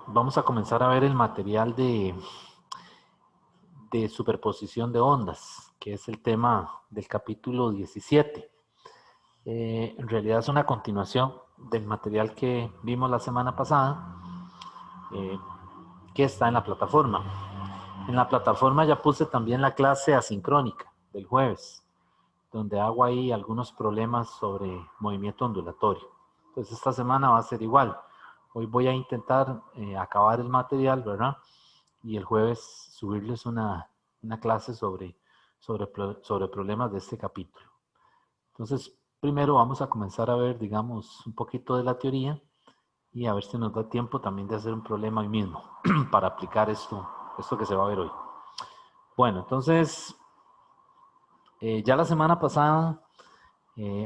vamos a comenzar a ver el material de superposición de ondas, que es el tema del capítulo 17. En realidad es una continuación del material que vimos la semana pasada, que está en la plataforma. En la plataforma ya puse también la clase asincrónica del jueves, donde hago ahí algunos problemas sobre movimiento ondulatorio. Entonces esta semana va a ser igual. Hoy voy a intentar acabar el material, ¿verdad? Y el jueves subirles una clase sobre problemas de este capítulo. Entonces, primero vamos a comenzar a ver, digamos, un poquito de la teoría y a ver si nos da tiempo también de hacer un problema hoy mismo para aplicar esto que se va a ver hoy. Bueno, entonces, ya la semana pasada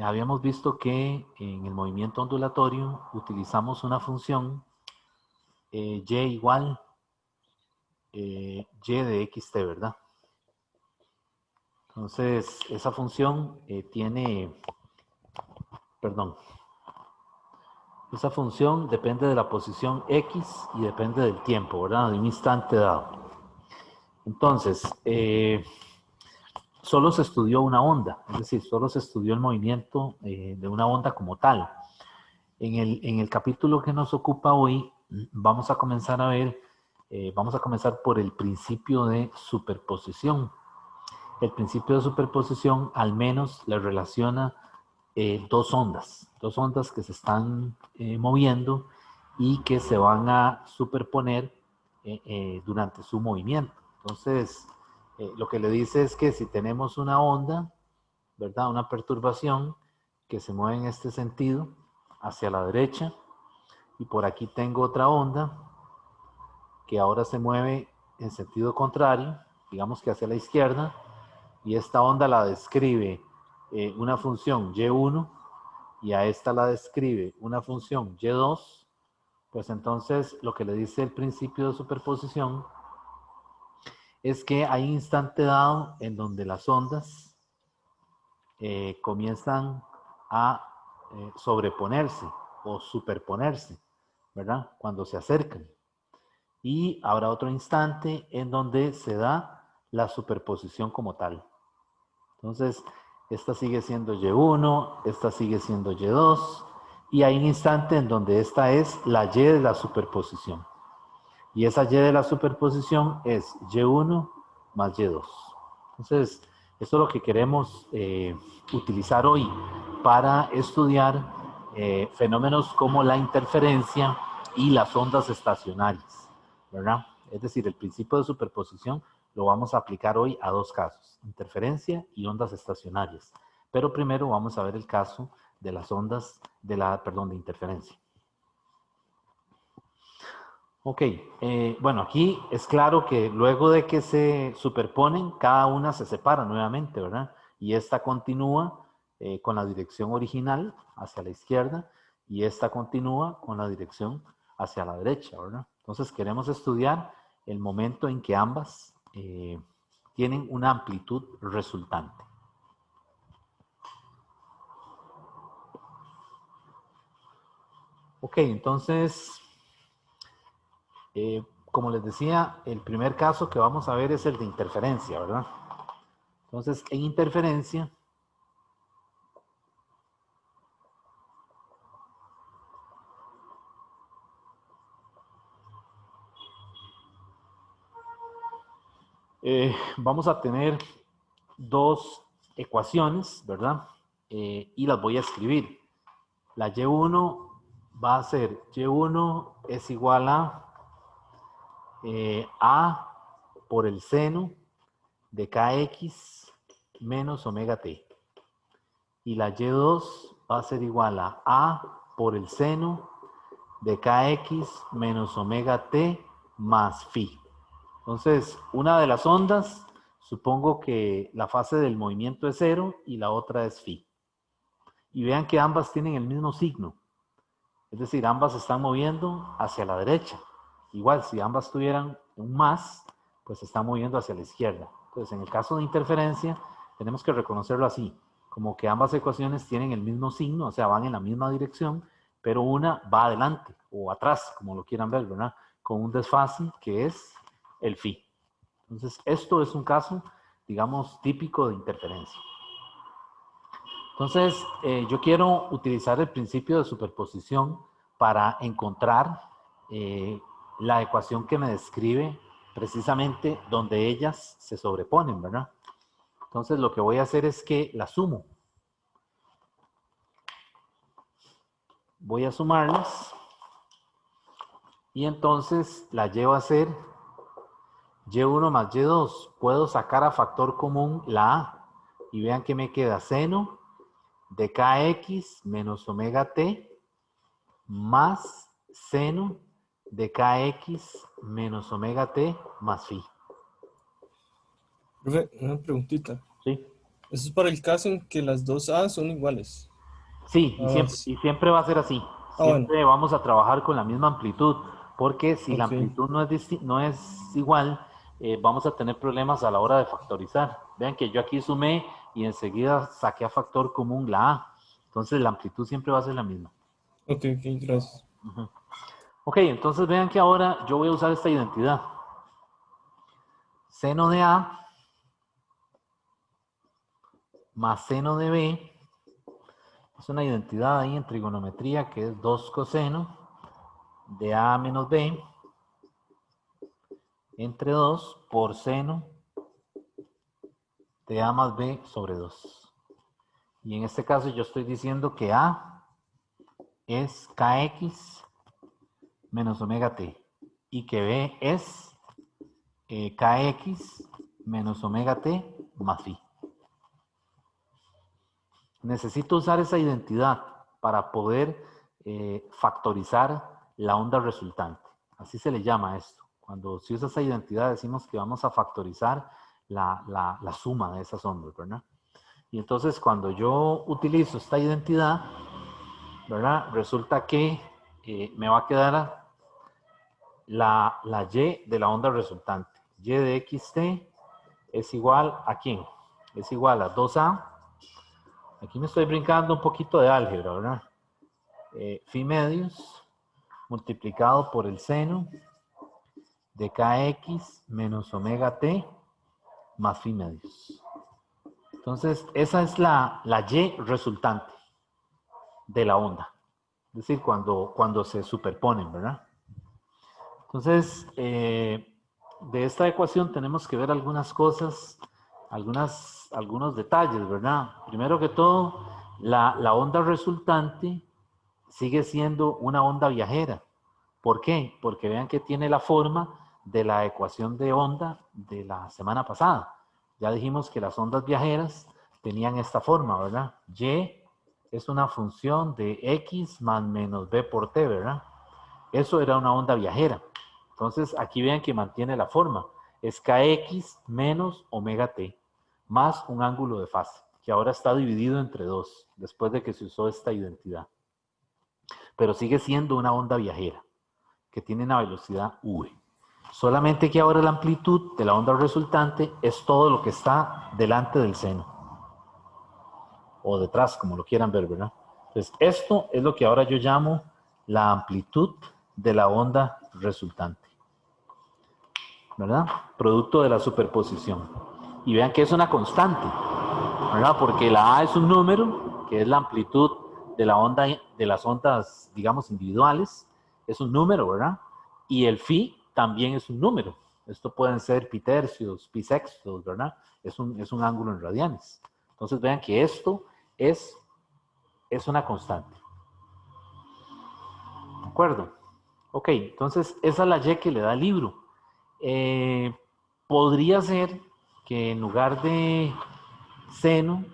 habíamos visto que en el movimiento ondulatorio utilizamos una función y igual y de xt, ¿verdad? Entonces, esa función esa función depende de la posición x y depende del tiempo, ¿verdad? De un instante dado. Entonces, solo se estudió una onda, es decir, solo se estudió el movimiento de una onda como tal. En el capítulo que nos ocupa hoy, vamos a comenzar a ver, vamos a comenzar por el principio de superposición. El principio de superposición al menos le relaciona dos ondas que se están moviendo y que se van a superponer durante su movimiento. Entonces, lo que le dice es que si tenemos una onda, ¿verdad? Una perturbación que se mueve en este sentido, hacia la derecha, y por aquí tengo otra onda que ahora se mueve en sentido contrario, digamos que hacia la izquierda, y esta onda la describe una función y1 y a esta la describe una función y2, pues entonces lo que le dice el principio de superposición es que hay un instante dado en donde las ondas comienzan a sobreponerse o superponerse, ¿verdad? Cuando se acercan. Y habrá otro instante en donde se da la superposición como tal. Entonces, esta sigue siendo Y1, esta sigue siendo Y2, y hay un instante en donde esta es la Y de la superposición. Y esa Y de la superposición es Y1 más Y2. Entonces, esto es lo que queremos utilizar hoy para estudiar fenómenos como la interferencia y las ondas estacionarias, ¿verdad? Es decir, el principio de superposición lo vamos a aplicar hoy a dos casos, interferencia y ondas estacionarias. Pero primero vamos a ver el caso de las ondas, de interferencia. Ok, bueno, aquí es claro que luego de que se superponen, cada una se separa nuevamente, ¿verdad? Y esta continúa con la dirección original hacia la izquierda y esta continúa con la dirección hacia la derecha, ¿verdad? Entonces queremos estudiar el momento en que ambas tienen una amplitud resultante. Ok, entonces, como les decía, el primer caso que vamos a ver es el de interferencia, ¿verdad? Entonces, en interferencia, vamos a tener dos ecuaciones, ¿verdad? Y las voy a escribir. La Y1 va a ser Y1 es igual A por el seno de Kx menos omega t. Y la Y2 va a ser igual a por el seno de Kx menos omega t más phi. Entonces, una de las ondas, supongo que la fase del movimiento es 0 y la otra es phi. Y vean que ambas tienen el mismo signo. Es decir, ambas se están moviendo hacia la derecha. Igual, si ambas tuvieran un más, pues se están moviendo hacia la izquierda. Entonces, en el caso de interferencia, tenemos que reconocerlo así, como que ambas ecuaciones tienen el mismo signo, o sea, van en la misma dirección, pero una va adelante o atrás, como lo quieran ver, ¿verdad? con un desfase que es el phi. Entonces, esto es un caso, digamos, típico de interferencia. Entonces, yo quiero utilizar el principio de superposición para encontrar la ecuación que me describe precisamente donde ellas se sobreponen, ¿verdad? Entonces, lo que voy a hacer es que la sumo. Voy a sumarlas y entonces la llevo a ser Y1 más Y2. Puedo sacar a factor común la A y vean que me queda seno de kx menos omega t más seno de kx menos omega t más phi. Profe, una preguntita. ¿Sí? Eso es para el caso en que las dos A son iguales. Sí, Ah, y siempre va a ser así. bueno, Siempre vamos a trabajar con la misma amplitud, porque si la ok. amplitud no es igual, vamos a tener problemas a la hora de factorizar. Vean que yo aquí sumé y enseguida saqué a factor común la A. Entonces la amplitud siempre va a ser la misma. Ok, gracias. Ujú. Ok, entonces vean que ahora yo voy a usar esta identidad. Seno de A más seno de B es una identidad ahí en trigonometría que es 2 coseno de A menos B entre 2 por seno de A más B sobre 2. Y en este caso yo estoy diciendo que A es kx menos omega t y que B es kx menos omega t más phi. Necesito usar esa identidad para poder factorizar la onda resultante. Así se le llama a esto. Cuando se usa esa identidad decimos que vamos a factorizar la suma de esas ondas, ¿verdad? Y entonces cuando yo utilizo esta identidad, ¿verdad? Resulta que me va a quedar la y de la onda resultante. Y de xt es igual a ¿quién? Es igual a 2a. Aquí me estoy brincando un poquito de álgebra, ¿verdad? Phi medios multiplicado por el seno de kx menos omega t más phi medios. Entonces, esa es la y resultante de la onda. Es decir, cuando se superponen, ¿verdad? Entonces, de esta ecuación tenemos que ver algunas cosas, algunos detalles, ¿verdad? Primero que todo, la onda resultante sigue siendo una onda viajera. ¿Por qué? Porque vean que tiene la forma de la ecuación de onda de la semana pasada. Ya dijimos que las ondas viajeras tenían esta forma, ¿verdad? Y es una función de x más menos b por t, ¿verdad? Eso era una onda viajera. Entonces, aquí vean que mantiene la forma. Es kx menos omega t, más un ángulo de fase, que ahora está dividido entre 2, después de que se usó esta identidad. Pero sigue siendo una onda viajera, que tiene una velocidad v. Solamente que ahora la amplitud de la onda resultante es todo lo que está delante del seno. O detrás, como lo quieran ver, ¿verdad? Entonces, esto es lo que ahora yo llamo la amplitud de la onda resultante, ¿verdad? Producto de la superposición. Y vean que es una constante, ¿verdad? Porque la A es un número, que es la amplitud de la onda, de las ondas, digamos, individuales, es un número, ¿verdad? Y el phi también es un número. Esto pueden ser pi tercios, pi sextos, ¿verdad? Es un ángulo en radianes. Entonces vean que esto es una constante. ¿De acuerdo? Ok, entonces esa es la Y que le da el libro. Podría ser que en lugar de seno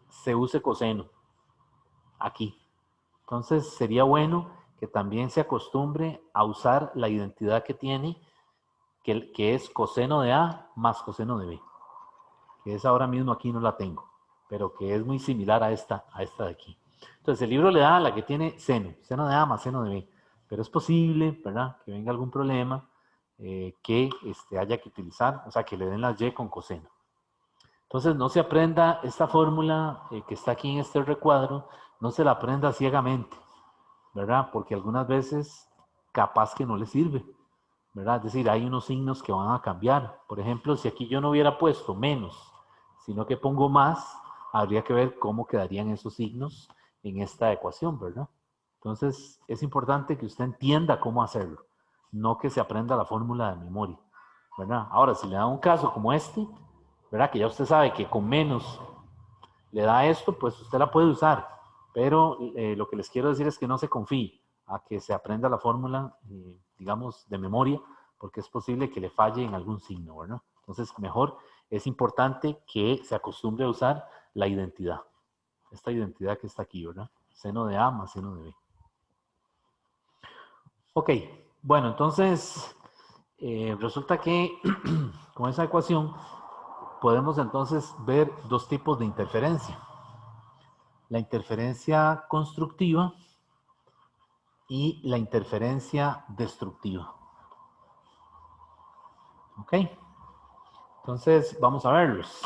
se use coseno aquí. Entonces sería bueno que también se acostumbre a usar la identidad que tiene, que es coseno de A más coseno de B, que es ahora mismo aquí no la tengo, pero que es muy similar a esta de aquí. Entonces el libro le da la que tiene seno de A más seno de B, pero es posible, ¿verdad?, que venga algún problema que haya que utilizar, o sea, que le den la Y con coseno. Entonces no se aprenda esta fórmula que está aquí en este recuadro, no se la aprenda ciegamente, ¿verdad? Porque algunas veces capaz que no le sirve, ¿verdad? Es decir, hay unos signos que van a cambiar. Por ejemplo, si aquí yo no hubiera puesto menos, sino que pongo más, habría que ver cómo quedarían esos signos en esta ecuación, ¿verdad? Entonces, es importante que usted entienda cómo hacerlo, no que se aprenda la fórmula de memoria, ¿verdad? Ahora, si le da un caso como este, ¿verdad? Que ya usted sabe que con menos le da esto, pues usted la puede usar. Pero lo que les quiero decir es que no se confíe a que se aprenda la fórmula, digamos, de memoria, porque es posible que le falle en algún signo, ¿verdad? Entonces, mejor es importante que se acostumbre a usar la identidad. Esta identidad que está aquí, ¿verdad? Seno de A más seno de B. Ok, bueno, entonces resulta que con esa ecuación podemos entonces ver dos tipos de interferencia. La interferencia constructiva y la interferencia destructiva. ¿Ok? Entonces, vamos a verlos.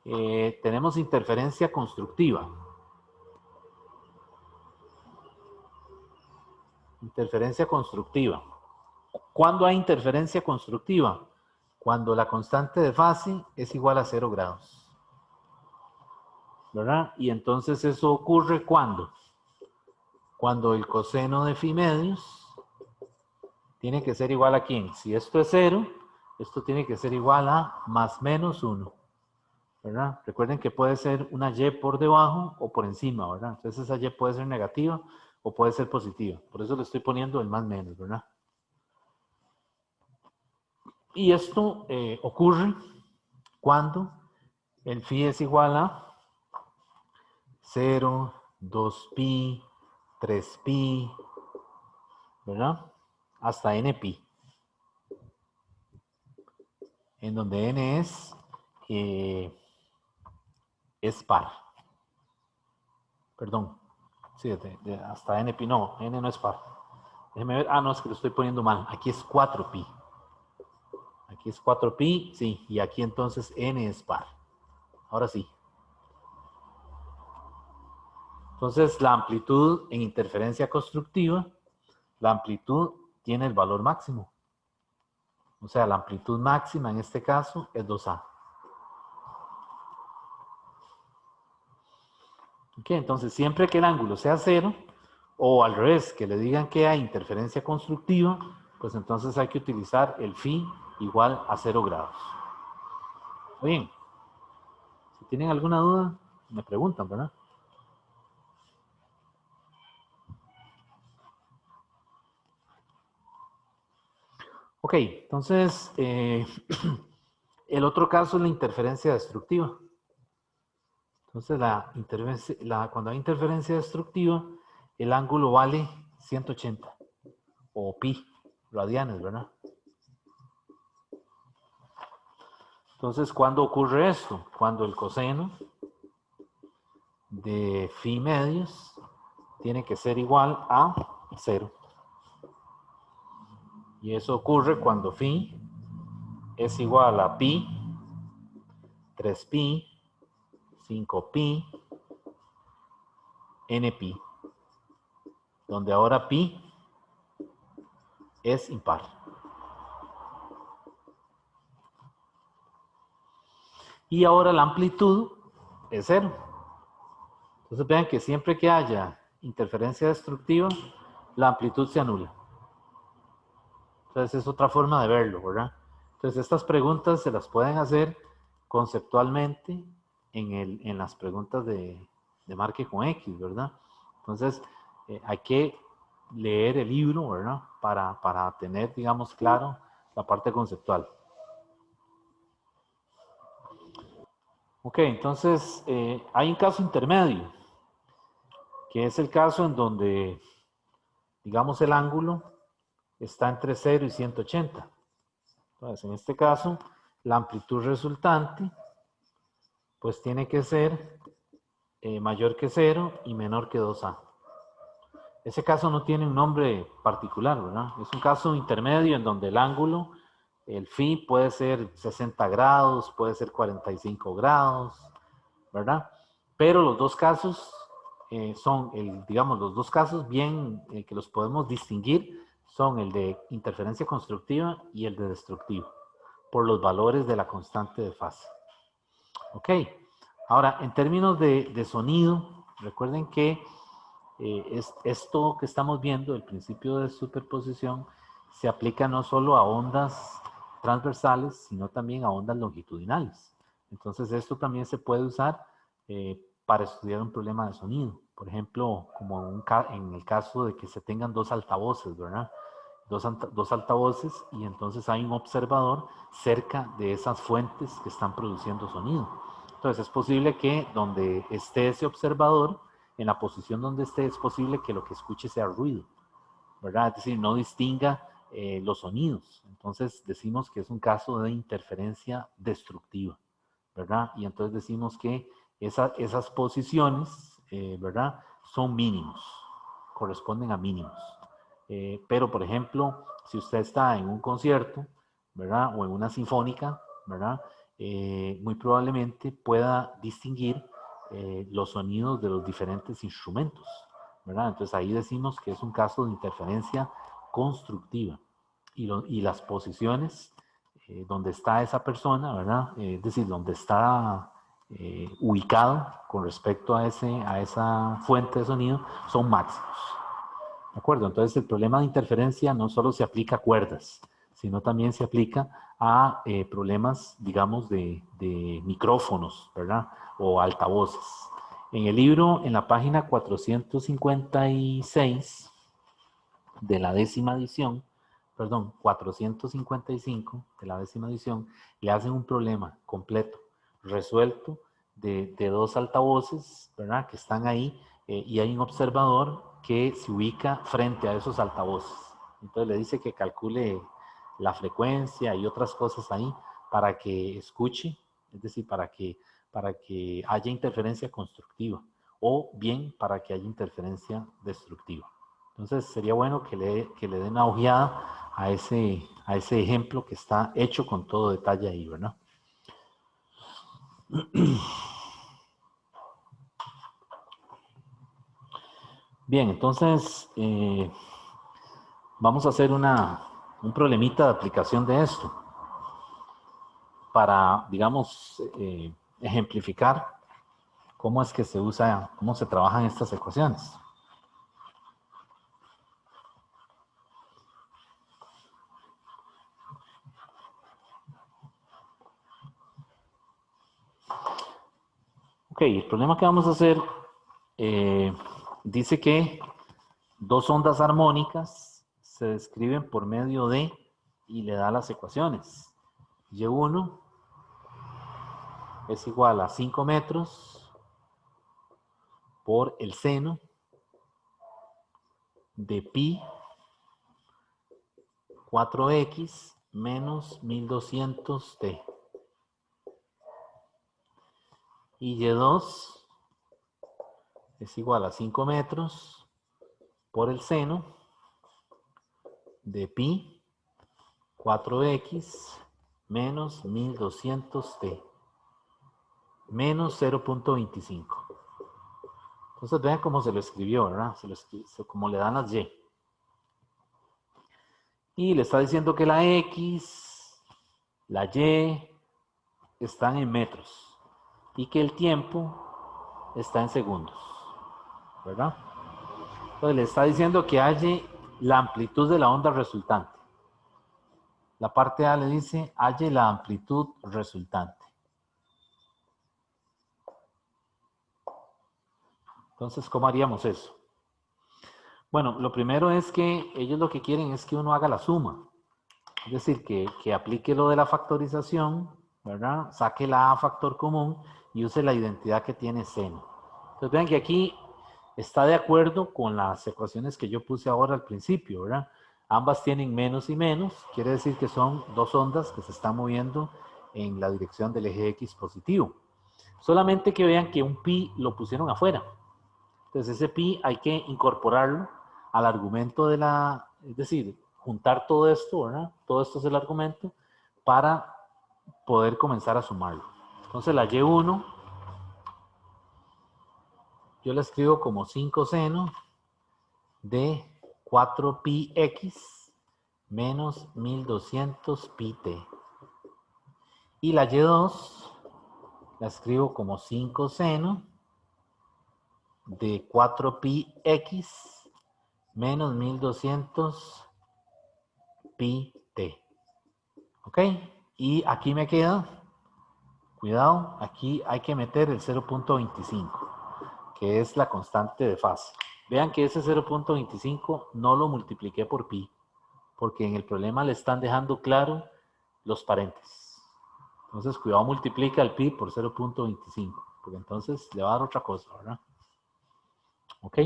Tenemos interferencia constructiva. Interferencia constructiva. ¿Cuándo hay interferencia constructiva? Cuando la constante de fase es igual a 0 grados. ¿Verdad? Y entonces eso ocurre ¿cuándo? Cuando el coseno de phi medios tiene que ser igual a ¿quién? Si esto es 0, esto tiene que ser igual a más menos 1. ¿Verdad? Recuerden que puede ser una y por debajo o por encima, ¿verdad? Entonces esa y puede ser negativa o puede ser positiva. Por eso le estoy poniendo el más menos, ¿verdad? Y esto ocurre cuando el phi es igual a 0, 2pi, 3pi, ¿verdad? Hasta npi. En donde n es par. Perdón. Sí, hasta npi. No, n no es par. Déjeme ver. Ah, no, es que lo estoy poniendo mal. Aquí es 4pi. Aquí es 4pi, sí. Y aquí entonces n es par. Ahora sí. Entonces, la amplitud en interferencia constructiva, la amplitud tiene el valor máximo. O sea, la amplitud máxima en este caso es 2a. Ok, entonces siempre que el ángulo sea 0, o al revés, que le digan que hay interferencia constructiva, pues entonces hay que utilizar el phi igual a 0 grados. Bien, si tienen alguna duda, me preguntan, ¿verdad? Ok, entonces, el otro caso es la interferencia destructiva. Entonces, cuando hay interferencia destructiva, el ángulo vale 180 o pi radianes, ¿verdad? Entonces, ¿cuándo ocurre esto? Cuando el coseno de phi medios tiene que ser igual a 0. Y eso ocurre cuando phi es igual a pi, 3pi, 5pi, npi, donde ahora pi es impar. Y ahora la amplitud es 0. Entonces vean que siempre que haya interferencia destructiva, la amplitud se anula. Entonces es otra forma de verlo, ¿verdad? Entonces estas preguntas se las pueden hacer conceptualmente en las preguntas de marque con X, ¿verdad? Entonces hay que leer el libro, ¿verdad? Para tener, digamos, claro la parte conceptual. Ok, entonces hay un caso intermedio, que es el caso en donde, digamos, el ángulo está entre 0 y 180. Entonces, en este caso, la amplitud resultante, pues tiene que ser mayor que 0 y menor que 2a. Ese caso no tiene un nombre particular, ¿verdad? Es un caso intermedio en donde el ángulo, el phi puede ser 60 grados, puede ser 45 grados, ¿verdad? Pero los dos casos son, digamos, los dos casos bien que los podemos distinguir son el de interferencia constructiva y el de destructiva, por los valores de la constante de fase. Ok, ahora en términos de sonido, recuerden que esto que estamos viendo, el principio de superposición, se aplica no solo a ondas transversales, sino también a ondas longitudinales. Entonces esto también se puede usar para estudiar un problema de sonido. Por ejemplo, como en el caso de que se tengan dos altavoces, ¿verdad? Dos altavoces y entonces hay un observador cerca de esas fuentes que están produciendo sonido. Entonces es posible que donde esté ese observador, en la posición donde esté, es posible que lo que escuche sea ruido, ¿verdad? Es decir, no distinga los sonidos. Entonces decimos que es un caso de interferencia destructiva, ¿verdad? Y entonces decimos que esas posiciones, ¿verdad? Son mínimos, corresponden a mínimos. Pero, por ejemplo, si usted está en un concierto, ¿verdad? O en una sinfónica, ¿verdad? Muy probablemente pueda distinguir los sonidos de los diferentes instrumentos, ¿verdad? Entonces ahí decimos que es un caso de interferencia constructiva. Y las posiciones donde está esa persona, ¿verdad? Es decir, donde está ubicado con respecto a esa fuente de sonido, son máximos. ¿De acuerdo? Entonces el problema de interferencia no solo se aplica a cuerdas, sino también se aplica a problemas, digamos, de micrófonos, ¿verdad? O altavoces. En el libro, en la página 456 de la 10ª edición, perdón, 455 de la 10ª edición, le hacen un problema completo, resuelto, de dos altavoces, ¿verdad? Que están ahí y hay un observador que se ubica frente a esos altavoces. Entonces le dice que calcule la frecuencia y otras cosas ahí para que escuche, es decir, para que haya interferencia constructiva o bien para que haya interferencia destructiva. Entonces sería bueno que le den una ojeada a ese ejemplo que está hecho con todo detalle ahí, ¿verdad? Bien, entonces vamos a hacer un problemita de aplicación de esto para, digamos, ejemplificar cómo es que se usa, cómo se trabajan estas ecuaciones. Ok, el problema que vamos a hacer dice que dos ondas armónicas se describen por medio de, y le da las ecuaciones. Y1 es igual a 5 metros por el seno de pi 4x menos 1200t. Y Y2 es igual a 5 metros por el seno de pi 4x menos 1200t menos 0.25. Entonces vean cómo se lo escribió, ¿verdad? Como le dan las y. Y le está diciendo que la x, la y, están en metros y que el tiempo está en segundos, ¿verdad? Entonces le está diciendo que halle la amplitud de la onda resultante. La parte A le dice halle la amplitud resultante. Entonces, ¿cómo haríamos eso? Bueno, lo primero es que ellos lo que quieren es que uno haga la suma. Es decir, que aplique lo de la factorización, ¿verdad? Saque la A factor común y use la identidad que tiene seno. Entonces vean que aquí está de acuerdo con las ecuaciones que yo puse ahora al principio, ¿verdad? Ambas tienen menos y menos, quiere decir que son dos ondas que se están moviendo en la dirección del eje X positivo. Solamente que vean que un pi lo pusieron afuera. Entonces ese pi hay que incorporarlo al argumento de es decir, juntar todo esto, ¿verdad? Todo esto es el argumento para poder comenzar a sumarlo. Entonces la Y1 yo la escribo como 5 seno de 4pi x menos 1200 pi t. Y la y2 la escribo como 5 seno de 4 pi x menos 1200 pi t. ¿Ok? Y aquí me queda, cuidado, aquí hay que meter el 0.25, que es la constante de fase. Vean que ese 0.25 no lo multipliqué por pi, porque en el problema le están dejando claro los paréntesis. Entonces, cuidado, multiplica el pi por 0.25, porque entonces le va a dar otra cosa, ¿verdad? ¿Ok?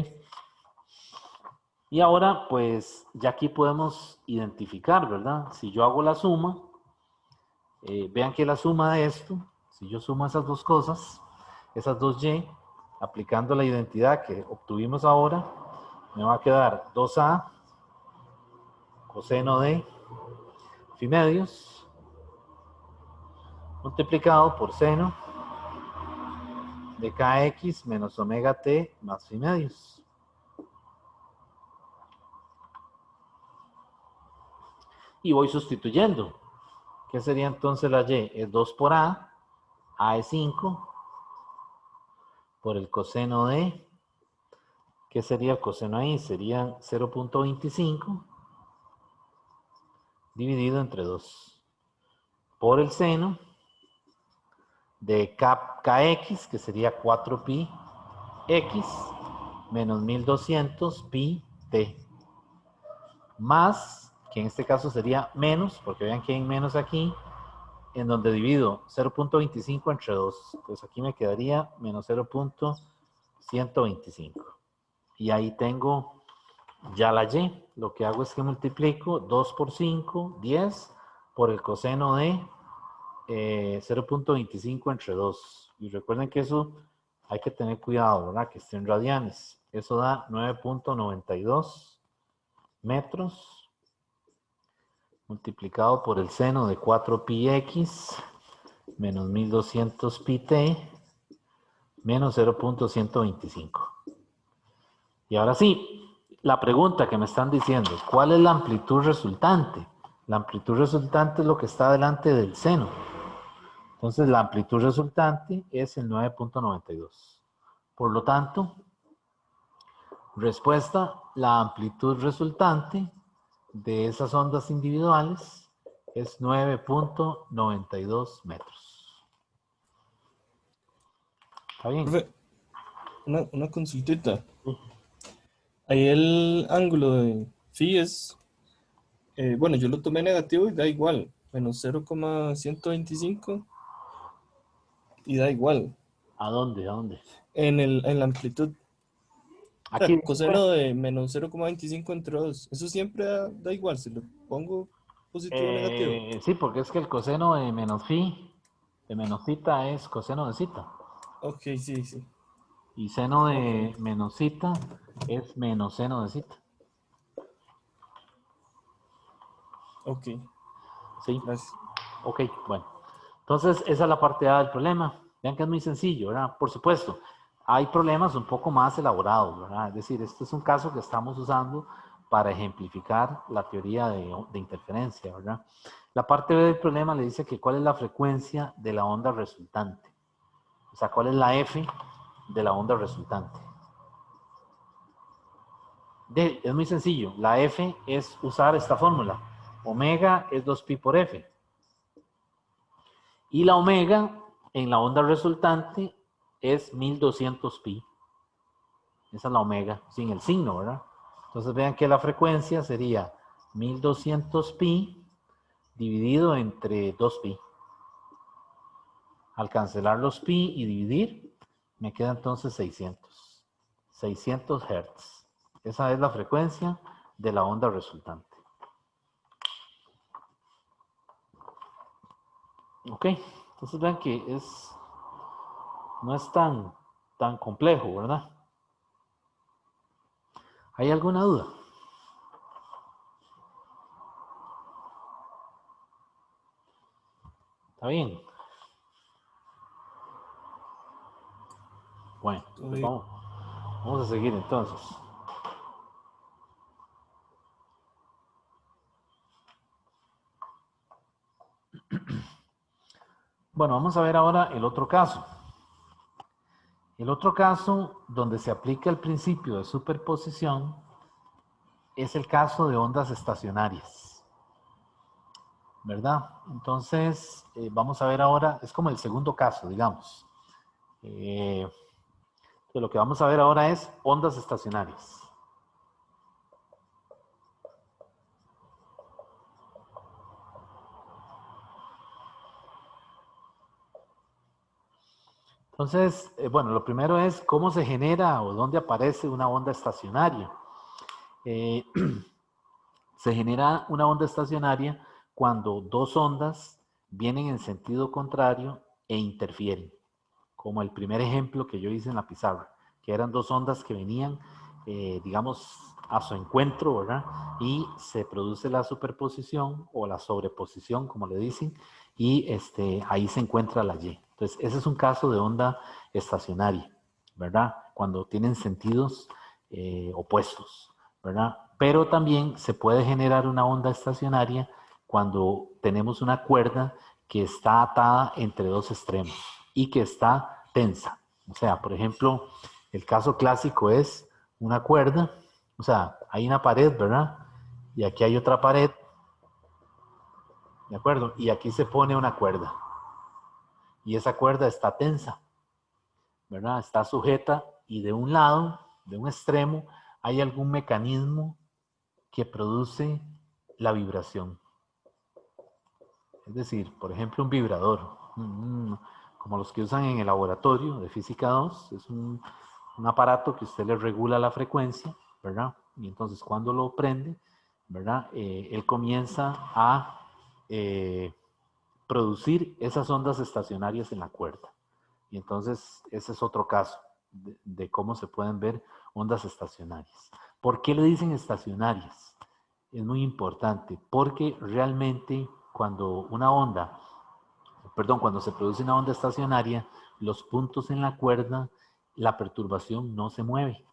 Y ahora, pues, ya aquí podemos identificar, ¿verdad? Si yo hago la suma, vean que la suma de esto, si yo sumo esas dos cosas, esas dos y, aplicando la identidad que obtuvimos ahora, me va a quedar 2a coseno de phi medios multiplicado por seno de kx menos omega t más phi medios. Y voy sustituyendo. ¿Qué sería entonces la y? Es 2 por a es 5, por el coseno de, ¿qué sería el coseno ahí? Sería 0.25 dividido entre 2, por el seno de kx, que sería 4 pi x, menos 1200 pi t, más, que en este caso sería menos, porque vean que hay menos aquí, en donde divido 0.25 entre 2. Pues aquí me quedaría menos 0.125. Y ahí tengo ya la y. Lo que hago es que multiplico 2 por 5, 10, por el coseno de 0.25 entre 2. Y recuerden que eso hay que tener cuidado, ¿verdad? Que estén radianes. Eso da 9.92 metros multiplicado por el seno de 4 pi x menos 1200 pi t menos 0.125. Y ahora sí, la pregunta que me están diciendo, ¿cuál es la amplitud resultante? La amplitud resultante es lo que está delante del seno. Entonces la amplitud resultante es el 9.92. Por lo tanto, respuesta, la amplitud resultante de esas ondas individuales es 9.92 metros. ¿Está bien? Profe, una consultita. Ahí el ángulo de phi es, bueno, yo lo tomé negativo y da igual, menos 0,125 y da igual. ¿A dónde? ¿A dónde? En la amplitud, Aquí, pues, coseno de menos 0,25 entre 2, eso siempre da igual, si lo pongo positivo o negativo. sí, porque es que el coseno de menos phi, de menos cita, es coseno de cita. Ok, sí, sí. Y seno Ok, de menos cita es menos seno de cita. ok, ¿Sí? gracias. Ok, bueno. Entonces, esa es la parte A del problema. Vean que es muy sencillo, ¿verdad? Por supuesto, hay problemas un poco más elaborados, ¿verdad? Es decir, este es un caso que estamos usando para ejemplificar la teoría de interferencia, ¿verdad? La parte B del problema le dice que cuál es la frecuencia de la onda resultante. O sea, cuál es la F de la onda resultante. Es muy sencillo. La F es usar esta fórmula. Omega es 2pi por F. Y la omega en la onda resultante es 1200 pi. Esa es la omega, sin el signo, ¿verdad? Entonces vean que la frecuencia sería 1200 pi dividido entre 2 pi. Al cancelar los pi y dividir, me queda entonces 600. 600 Hz. Esa es la frecuencia de la onda resultante. Ok, entonces vean que no es tan complejo, ¿verdad? ¿Hay alguna duda? ¿Está bien? Bueno, pues vamos a seguir entonces. Bueno, vamos a ver ahora el otro caso. El otro caso donde se aplica el principio de superposición es el caso de ondas estacionarias, ¿verdad? Entonces, vamos a ver ahora, es como el segundo caso, digamos. Lo que vamos a ver ahora es ondas estacionarias. Entonces, bueno, lo primero es cómo se genera o dónde aparece una onda estacionaria. Se genera una onda estacionaria cuando dos ondas vienen en sentido contrario e interfieren, como el primer ejemplo que yo hice en la pizarra, que eran dos ondas que venían, digamos, a su encuentro, ¿verdad? Y se produce la superposición o la sobreposición, como le dicen, y ahí se encuentra la Y. Entonces, ese es un caso de onda estacionaria, ¿verdad? Cuando tienen sentidos opuestos, ¿verdad? Pero también se puede generar una onda estacionaria cuando tenemos una cuerda que está atada entre dos extremos y que está tensa. O sea, por ejemplo, el caso clásico es una cuerda, o sea, hay una pared, ¿verdad? Y aquí hay otra pared, ¿de acuerdo? Y aquí se pone una cuerda. Y esa cuerda está tensa, ¿verdad? Está sujeta y de un lado, de un extremo, hay algún mecanismo que produce la vibración. Es decir, por ejemplo, un vibrador, como los que usan en el laboratorio de física 2, es un aparato que usted le regula la frecuencia, ¿verdad? Y entonces cuando lo prende, ¿verdad? Él comienza a producir esas ondas estacionarias en la cuerda. Y entonces ese es otro caso de cómo se pueden ver ondas estacionarias. ¿Por qué le dicen estacionarias? Es muy importante porque realmente cuando se produce una onda estacionaria, los puntos en la cuerda, la perturbación no se mueve.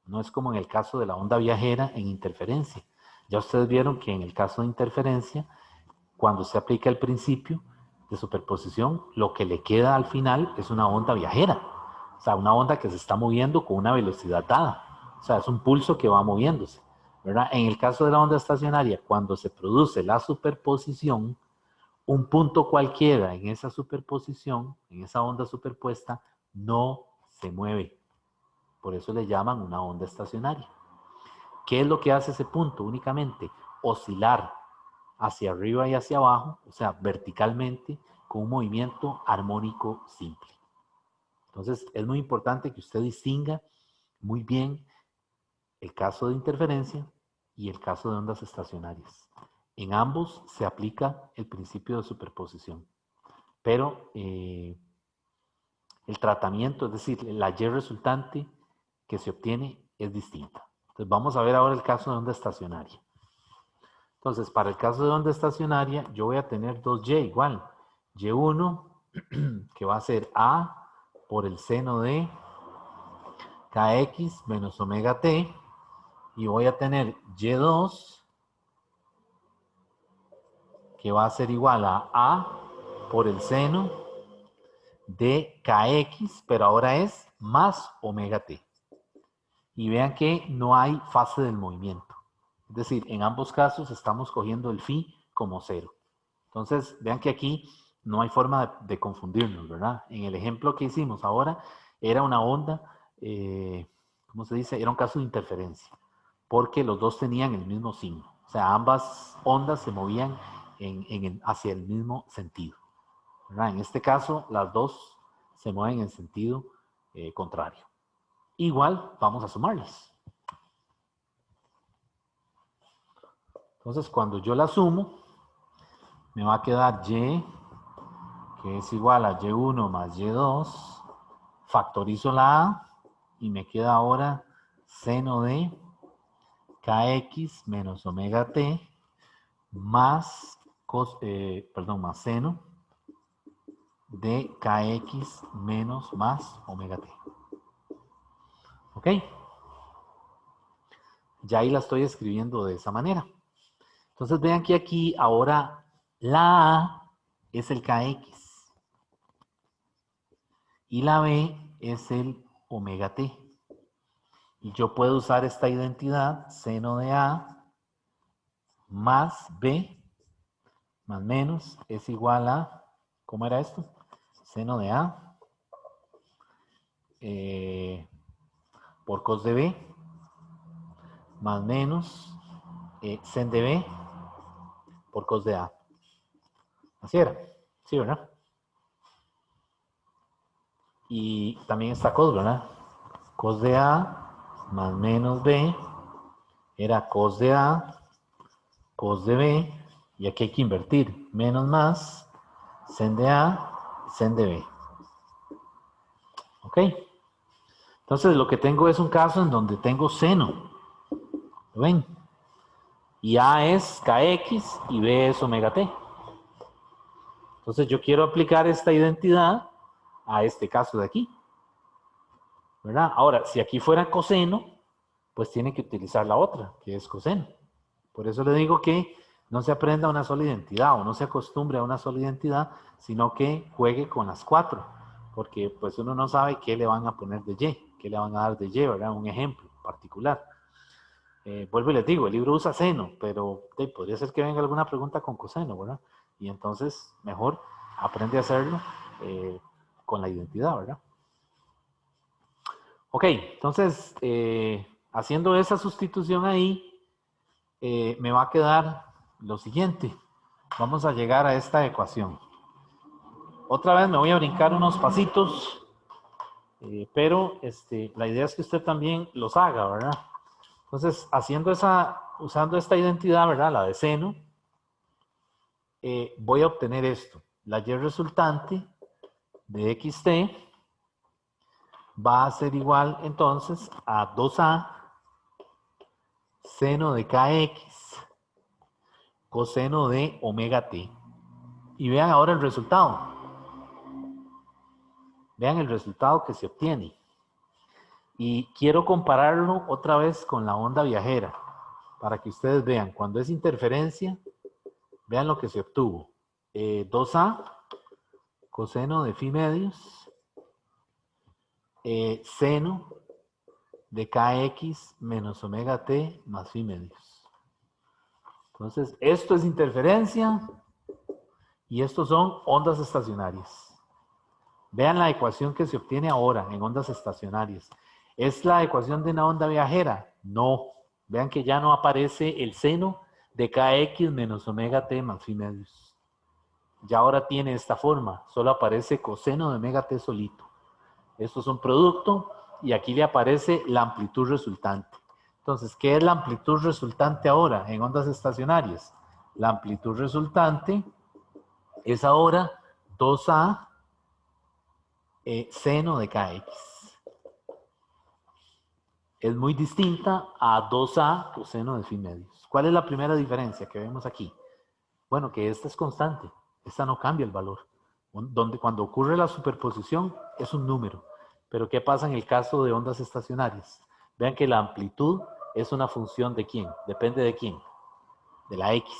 No es como en el caso de la onda viajera en interferencia. Ya ustedes vieron que en el caso de interferencia, cuando se aplica el principio de superposición, lo que le queda al final es una onda viajera. O sea, una onda que se está moviendo con una velocidad dada. O sea, es un pulso que va moviéndose, ¿verdad? En el caso de la onda estacionaria, cuando se produce la superposición, un punto cualquiera en esa superposición, en esa onda superpuesta, no se mueve. Por eso le llaman una onda estacionaria. ¿Qué es lo que hace ese punto? Únicamente oscilar hacia arriba y hacia abajo, o sea, verticalmente, con un movimiento armónico simple. Entonces, es muy importante que usted distinga muy bien el caso de interferencia y el caso de ondas estacionarias. En ambos se aplica el principio de superposición, pero el tratamiento, es decir, la Y resultante que se obtiene es distinta. Entonces, vamos a ver ahora el caso de onda estacionaria. Entonces, para el caso de onda estacionaria, yo voy a tener dos Y igual. Y1, que va a ser A por el seno de Kx menos omega t. Y voy a tener Y2, que va a ser igual a A por el seno de Kx, pero ahora es más omega t. Y vean que no hay fase del movimiento. Es decir, en ambos casos estamos cogiendo el phi como cero. Entonces, vean que aquí no hay forma de confundirnos, ¿verdad? En el ejemplo que hicimos ahora, era una onda, ¿cómo se dice? Era un caso de interferencia, porque los dos tenían el mismo signo. O sea, ambas ondas se movían hacia el mismo sentido, ¿verdad? En este caso, las dos se mueven en sentido contrario. Igual, vamos a sumarlas. Entonces, cuando yo la sumo, me va a quedar Y, que es igual a Y1 más Y2, factorizo la A y me queda ahora seno de Kx menos omega t más, más seno de Kx menos más omega t. ¿Ok? Ya ahí la estoy escribiendo de esa manera. Entonces vean que aquí ahora la A es el Kx. Y la B es el omega t. Y yo puedo usar esta identidad, seno de A más B más menos es igual a, ¿cómo era esto? Seno de A por cos de B más menos sen de B por cos de A. Así era, sí, ¿verdad? Y también está cos, ¿verdad? Cos de A más menos B era cos de A, cos de B, y aquí hay que invertir, menos más, sen de A, sen de B. ¿Ok? Entonces lo que tengo es un caso en donde tengo seno. ¿Lo ven? Y A es kx y B es omega t. Entonces yo quiero aplicar esta identidad a este caso de aquí. ¿Verdad? Ahora, si aquí fuera coseno, pues tiene que utilizar la otra, que es coseno. Por eso le digo que no se aprenda una sola identidad o no se acostumbre a una sola identidad, sino que juegue con las cuatro, porque pues uno no sabe qué le van a poner de Y, qué le van a dar de Y, ¿verdad? Un ejemplo particular. Vuelvo y les digo, el libro usa seno, pero podría ser que venga alguna pregunta con coseno, ¿verdad? Y entonces mejor aprende a hacerlo con la identidad, ¿verdad? Ok, entonces haciendo esa sustitución ahí, me va a quedar lo siguiente. Vamos a llegar a esta ecuación. Otra vez me voy a brincar unos pasitos, pero la idea es que usted también los haga, ¿verdad? Entonces, usando esta identidad, ¿verdad? La de seno, voy a obtener esto. La y resultante de xt va a ser igual entonces a 2a seno de kx coseno de omega t. Y vean ahora el resultado. Vean el resultado que se obtiene. Y quiero compararlo otra vez con la onda viajera, para que ustedes vean, cuando es interferencia, vean lo que se obtuvo. 2a coseno de phi medios, seno de kx menos omega t más phi medios. Entonces, esto es interferencia y estos son ondas estacionarias. Vean la ecuación que se obtiene ahora en ondas estacionarias. ¿Es la ecuación de una onda viajera? No. Vean que ya no aparece el seno de kx menos omega t más phi medios. Ya ahora tiene esta forma. Solo aparece coseno de omega t solito. Esto es un producto y aquí le aparece la amplitud resultante. Entonces, ¿qué es la amplitud resultante ahora en ondas estacionarias? La amplitud resultante es ahora 2a seno de kx. Es muy distinta a 2a coseno de phi medios. ¿Cuál es la primera diferencia que vemos aquí? Bueno, que esta es constante. Esta no cambia el valor. Cuando ocurre la superposición es un número. Pero ¿qué pasa en el caso de ondas estacionarias? Vean que la amplitud es una función de quién. Depende de quién. De la x.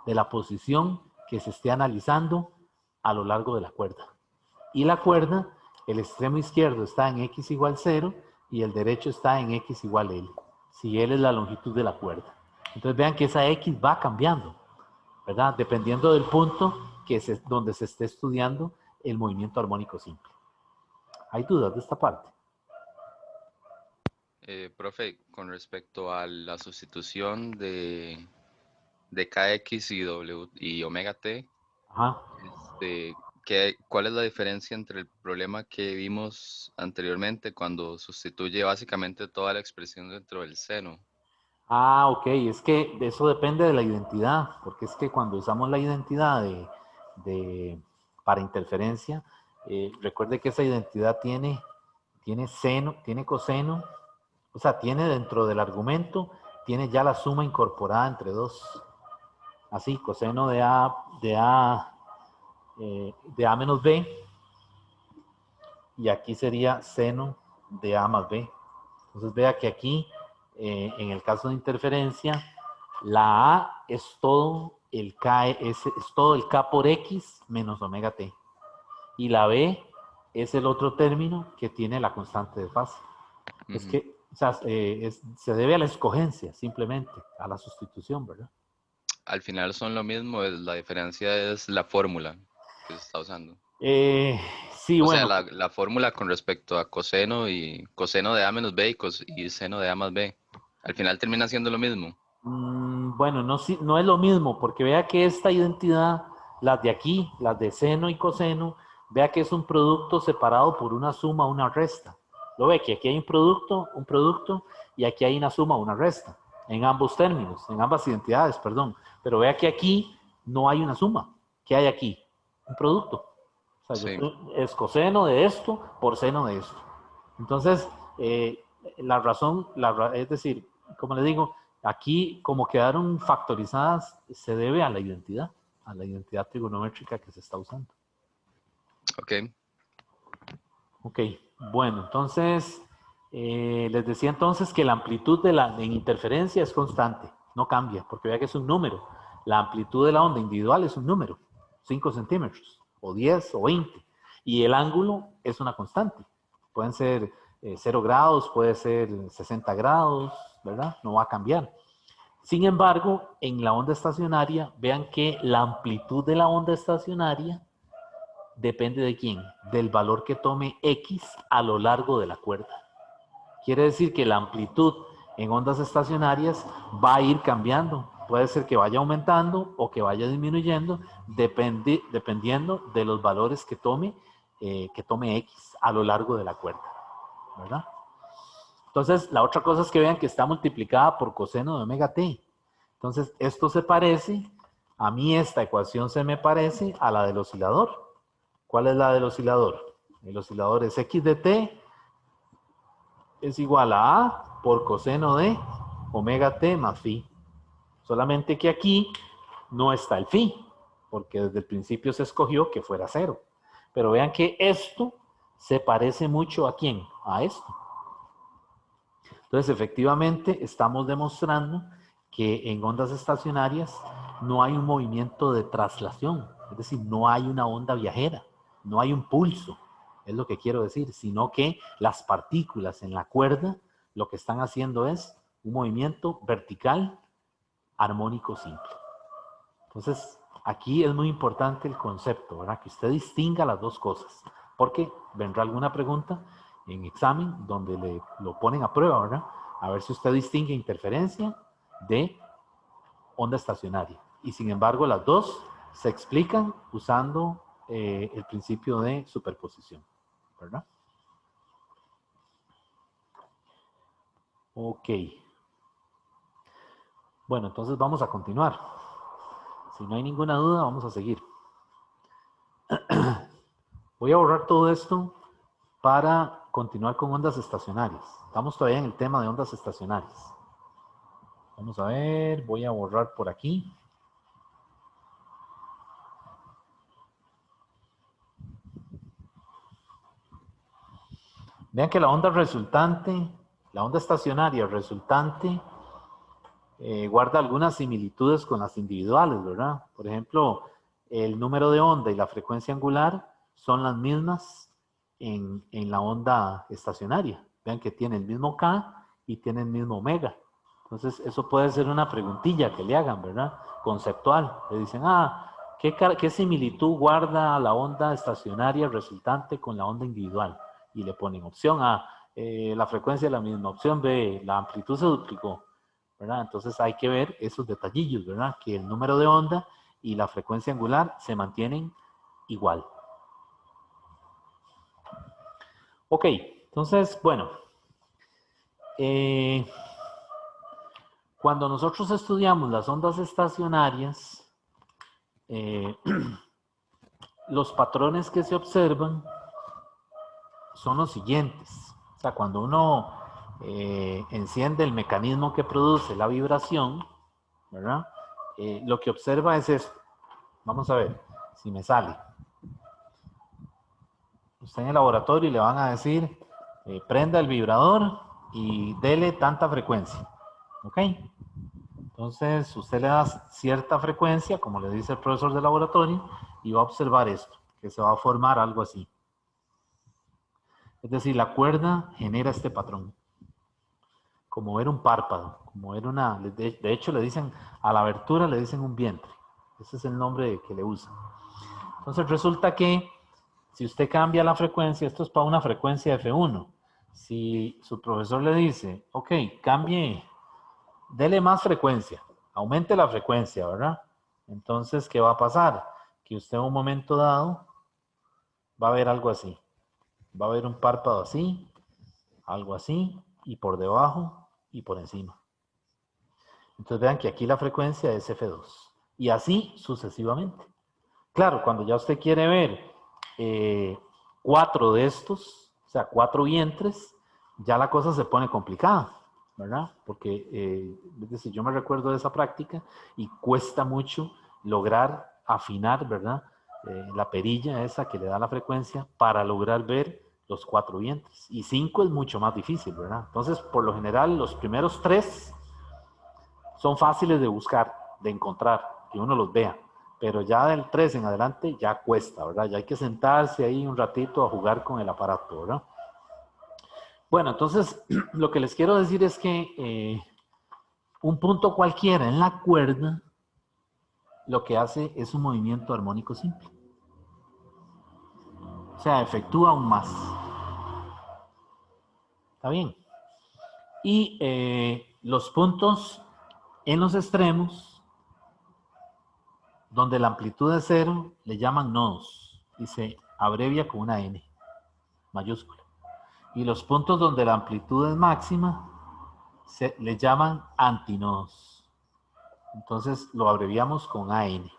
De la posición que se esté analizando a lo largo de la cuerda. Y la cuerda, el extremo izquierdo está en x igual 0 y el derecho está en x igual L. Si L es la longitud de la cuerda. Entonces vean que esa x va cambiando, ¿verdad? Dependiendo del punto donde se esté estudiando el movimiento armónico simple. ¿Hay dudas de esta parte? Profe, con respecto a la sustitución de KX y omega T, Ajá. ¿cuál es la diferencia entre el problema que vimos anteriormente cuando sustituye básicamente toda la expresión dentro del seno? Ah, ok, es que eso depende de la identidad, porque es que cuando usamos la identidad para interferencia, recuerde que esa identidad tiene seno, tiene coseno, o sea, tiene dentro del argumento, tiene ya la suma incorporada entre dos. Así, coseno de A menos B, y aquí sería seno de A más B. Entonces vea que aquí, en el caso de interferencia, la A es todo el K, es todo el K por X menos omega T. Y la B es el otro término que tiene la constante de fase. Es que, o sea, se debe a la escogencia, simplemente, a la sustitución, ¿verdad? Al final son lo mismo, la diferencia es la fórmula que se está usando. Sí, O sea, bueno, la fórmula con respecto a coseno y coseno de A menos B y seno de A más B. Al final termina siendo lo mismo. bueno, no, no es lo mismo, porque vea que esta identidad, las de aquí, las de seno y coseno, vea que es un producto separado por una suma, una resta. Lo ve que aquí hay un producto, y aquí hay una suma, una resta, en ambos términos, en ambas identidades, perdón. Pero vea que aquí no hay una suma. ¿Qué hay aquí? Un producto. O sea, Sí, es coseno de esto por seno de esto. Entonces, la razón, es decir, como le digo, aquí como quedaron factorizadas, se debe a la identidad trigonométrica que se está usando. ok. Ok, bueno, entonces, les decía entonces que la amplitud en interferencia es constante, no cambia, porque vea que es un número. La amplitud de la onda individual es un número, 5 centímetros, o 10, o 20. Y el ángulo es una constante. Pueden ser 0 grados, puede ser 60 grados, ¿verdad? No va a cambiar. Sin embargo, en la onda estacionaria, vean que la amplitud de la onda estacionaria depende de quién, del valor que tome X a lo largo de la cuerda. Quiere decir que la amplitud en ondas estacionarias va a ir cambiando. Puede ser que vaya aumentando o que vaya disminuyendo, dependiendo de los valores que tome X a lo largo de la cuerda, ¿verdad? Entonces, la otra cosa es que vean que está multiplicada por coseno de omega t. Entonces, esto se parece, a mí esta ecuación se me parece a la del oscilador. ¿Cuál es la del oscilador? El oscilador es x de t es igual a por coseno de omega t más phi. Solamente que aquí no está el phi, porque desde el principio se escogió que fuera cero. Pero vean que esto se parece mucho ¿a quién? A esto. Entonces, efectivamente, estamos demostrando que en ondas estacionarias no hay un movimiento de traslación, es decir, no hay una onda viajera, no hay un pulso, es lo que quiero decir, sino que las partículas en la cuerda lo que están haciendo es un movimiento vertical armónico simple. Entonces, aquí es muy importante el concepto, ¿verdad? Que usted distinga las dos cosas, porque vendrá alguna pregunta en examen donde lo ponen a prueba, ¿verdad? A ver si usted distingue interferencia de onda estacionaria. Y sin embargo, las dos se explican usando el principio de superposición, ¿verdad? Ok. Bueno, entonces vamos a continuar. Si no hay ninguna duda, vamos a seguir. Voy a borrar todo esto para continuar con ondas estacionarias. Estamos todavía en el tema de ondas estacionarias. Vamos a ver, voy a borrar por aquí. Vean que la onda resultante, la onda estacionaria resultante, guarda algunas similitudes con las individuales, ¿verdad? Por ejemplo, el número de onda y la frecuencia angular son las mismas en la onda estacionaria. Vean que tiene el mismo K y tiene el mismo omega. Entonces, eso puede ser una preguntilla que le hagan, ¿verdad? Conceptual. Le dicen, ¿qué similitud guarda la onda estacionaria resultante con la onda individual? Y le ponen opción A, la frecuencia es la misma, opción B, la amplitud se duplicó, ¿verdad? Entonces hay que ver esos detallillos, ¿verdad? Que el número de onda y la frecuencia angular se mantienen igual. Ok, entonces, bueno, cuando nosotros estudiamos las ondas estacionarias, los patrones que se observan son los siguientes. O sea, cuando uno enciende el mecanismo que produce la vibración, ¿verdad? Lo que observa es esto. Vamos a ver si me sale. Usted en el laboratorio y le van a decir, prenda el vibrador y dele tanta frecuencia. ¿Ok? Entonces, usted le da cierta frecuencia, como le dice el profesor de laboratorio, y va a observar esto, que se va a formar algo así. Es decir, la cuerda genera este patrón. Como ver un párpado, como ver una... De hecho, le dicen, a la abertura le dicen un vientre. Ese es el nombre que le usan. Entonces resulta que si usted cambia la frecuencia, esto es para una frecuencia F1. Si su profesor le dice, ok, cambie, dele más frecuencia, aumente la frecuencia, ¿verdad? Entonces, ¿qué va a pasar? Que usted en un momento dado va a ver algo así. Va a ver un párpado así, algo así, y por debajo y por encima. Entonces vean que aquí la frecuencia es F2. Y así sucesivamente. Claro, cuando ya usted quiere ver 4 de estos, o sea, 4 vientres, ya la cosa se pone complicada, ¿verdad? Porque, es decir, yo me recuerdo de esa práctica y cuesta mucho lograr afinar, ¿verdad? La perilla esa que le da la frecuencia para lograr ver los 4 vientres. Y 5 es mucho más difícil, ¿verdad? Entonces, por lo general, los primeros 3 son fáciles de buscar, de encontrar, que uno los vea. Pero ya del 3 en adelante ya cuesta, ¿verdad? Ya hay que sentarse ahí un ratito a jugar con el aparato, ¿verdad? Bueno, entonces lo que les quiero decir es que un punto cualquiera en la cuerda lo que hace es un movimiento armónico simple. O sea, efectúa un más. ¿Está bien? Y los puntos en los extremos, donde la amplitud es 0, le llaman nodos y se abrevia con una N mayúscula. Y los puntos donde la amplitud es máxima se le llaman antinodos. Entonces lo abreviamos con AN.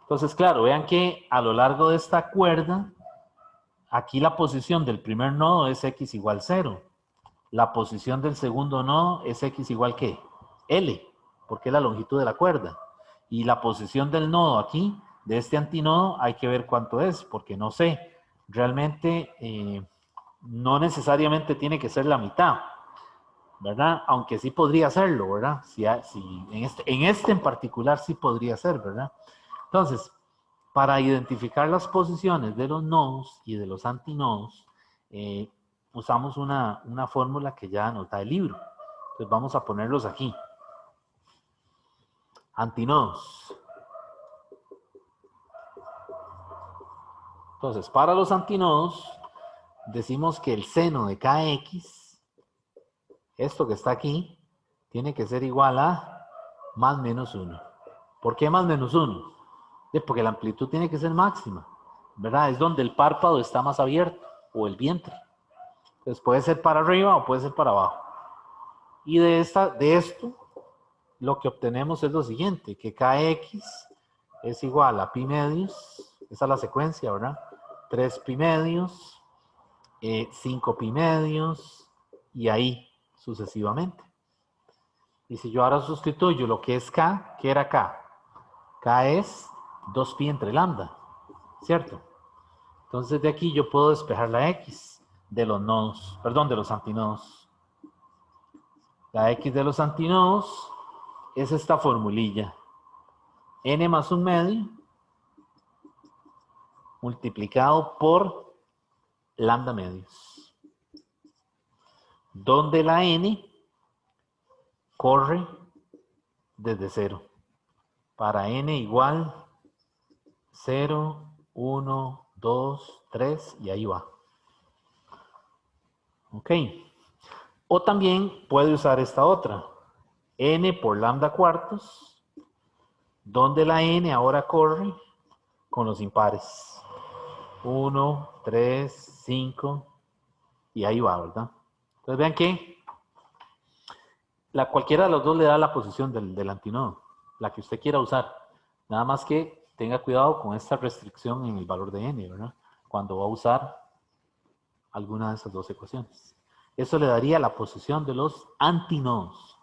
Entonces, claro, vean que a lo largo de esta cuerda, aquí la posición del primer nodo es x igual 0. La posición del segundo nodo es x igual ¿qué? L, porque es la longitud de la cuerda. Y la posición del nodo aquí, de este antinodo, hay que ver cuánto es, porque no sé. Realmente no necesariamente tiene que ser la mitad, ¿verdad? Aunque sí podría hacerlo, ¿verdad? Si en este en particular sí podría ser, ¿verdad? Entonces, para identificar las posiciones de los nodos y de los antinodos, usamos una fórmula que ya nos da el libro. Entonces vamos a ponerlos aquí. Antinodos. Entonces, para los antinodos, decimos que el seno de kx, esto que está aquí, tiene que ser igual a más menos 1. ¿Por qué más menos 1? Porque la amplitud tiene que ser máxima, ¿verdad? Es donde el párpado está más abierto, o el vientre. Entonces puede ser para arriba o puede ser para abajo. Y de esto, lo que obtenemos es lo siguiente, que kx es igual a pi medios, esa es la secuencia, ¿verdad? 3 pi medios, 5 pi medios, y ahí sucesivamente. Y si yo ahora sustituyo lo que es k, ¿qué era k? K es 2 pi entre lambda, ¿cierto? Entonces de aquí yo puedo despejar la x de los nodos, perdón, de los antinodos. La x de los antinodos es esta formulilla. N más un medio multiplicado por lambda medios. Donde la n corre desde 0. Para n igual 0, 1, 2, 3 y ahí va. Ok. O también puede usar esta otra. N por lambda cuartos, donde la n ahora corre con los impares. 1, 3, 5 y ahí va, ¿verdad? Entonces vean que cualquiera de los dos le da la posición del antinodo, la que usted quiera usar. Nada más que tenga cuidado con esta restricción en el valor de n, ¿verdad? Cuando va a usar alguna de esas dos ecuaciones. Eso le daría la posición de los antinodos.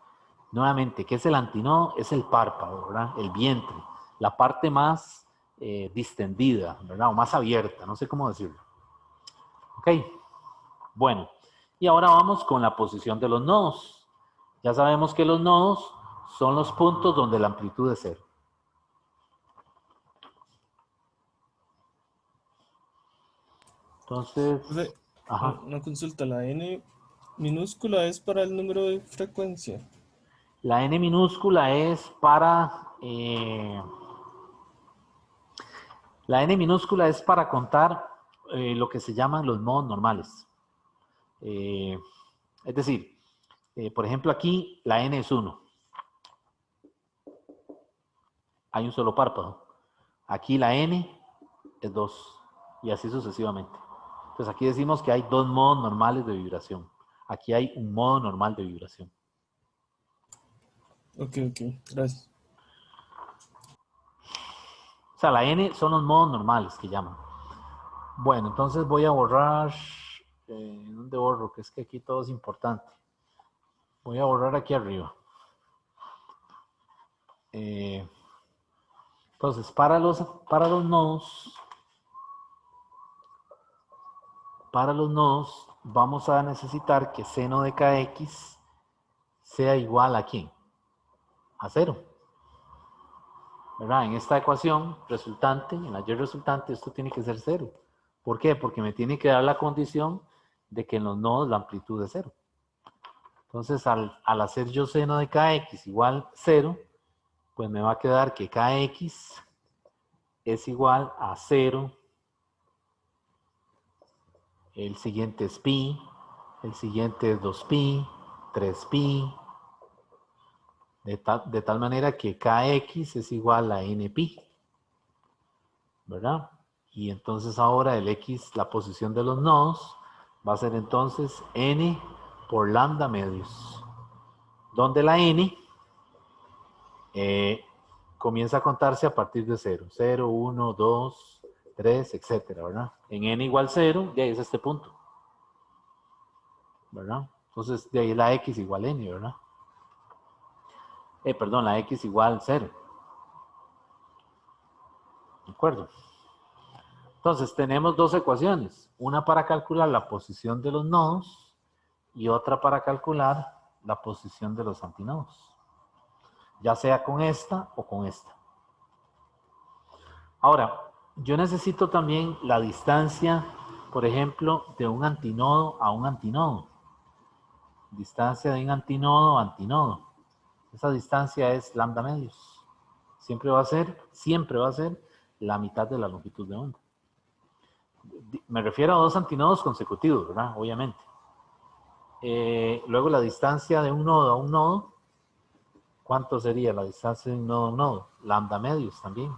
Nuevamente, ¿qué es el antinodo? Es el párpado, ¿verdad? El vientre, la parte más distendida, ¿verdad? O más abierta, no sé cómo decirlo. Ok, bueno. Y ahora vamos con la posición de los nodos. Ya sabemos que los nodos son los puntos donde la amplitud es 0. Entonces... Ajá. Una consulta, la N minúscula es para el número de frecuencia. La N minúscula es para... la N minúscula es para contar lo que se llaman los modos normales. Es decir, por ejemplo, aquí la N es 1. Hay un solo párpado. Aquí la N es 2 y así sucesivamente. Entonces aquí decimos que hay dos modos normales de vibración. Aquí hay un modo normal de vibración. Ok, gracias. O sea, la N son los modos normales que llaman. Bueno, entonces voy a borrar... ¿dónde borro? Que es que aquí todo es importante. Voy a borrar aquí arriba. Entonces, para los nodos, vamos a necesitar que seno de kx sea igual a ¿quién? A 0. ¿Verdad? En esta ecuación resultante, en la y resultante, esto tiene que ser 0. ¿Por qué? Porque me tiene que dar la condición de que en los nodos la amplitud es 0. Entonces, al hacer yo seno de kx igual 0, pues me va a quedar que kx es igual a 0. El siguiente es pi, el siguiente es 2pi, 3pi, de tal manera que kx es igual a npi, ¿verdad? Y entonces ahora el x, la posición de los nodos, va a ser entonces n por lambda medios, donde la n comienza a contarse a partir de 0, 0, 1, 2, 3, etcétera, ¿verdad? En n igual 0, de ahí es este punto, ¿verdad? Entonces, de ahí la x igual n, ¿verdad? Perdón, la x igual 0. ¿De acuerdo? Entonces, tenemos dos ecuaciones. Una para calcular la posición de los nodos y otra para calcular la posición de los antinodos. Ya sea con esta o con esta. Ahora, yo necesito también la distancia, por ejemplo, de un antinodo a un antinodo. Distancia de un antinodo a antinodo. Esa distancia es lambda medios. Siempre va a ser la mitad de la longitud de onda. Me refiero a dos antinodos consecutivos, ¿verdad? Obviamente. Luego la distancia de un nodo a un nodo. ¿Cuánto sería la distancia de un nodo a un nodo? Lambda medios también.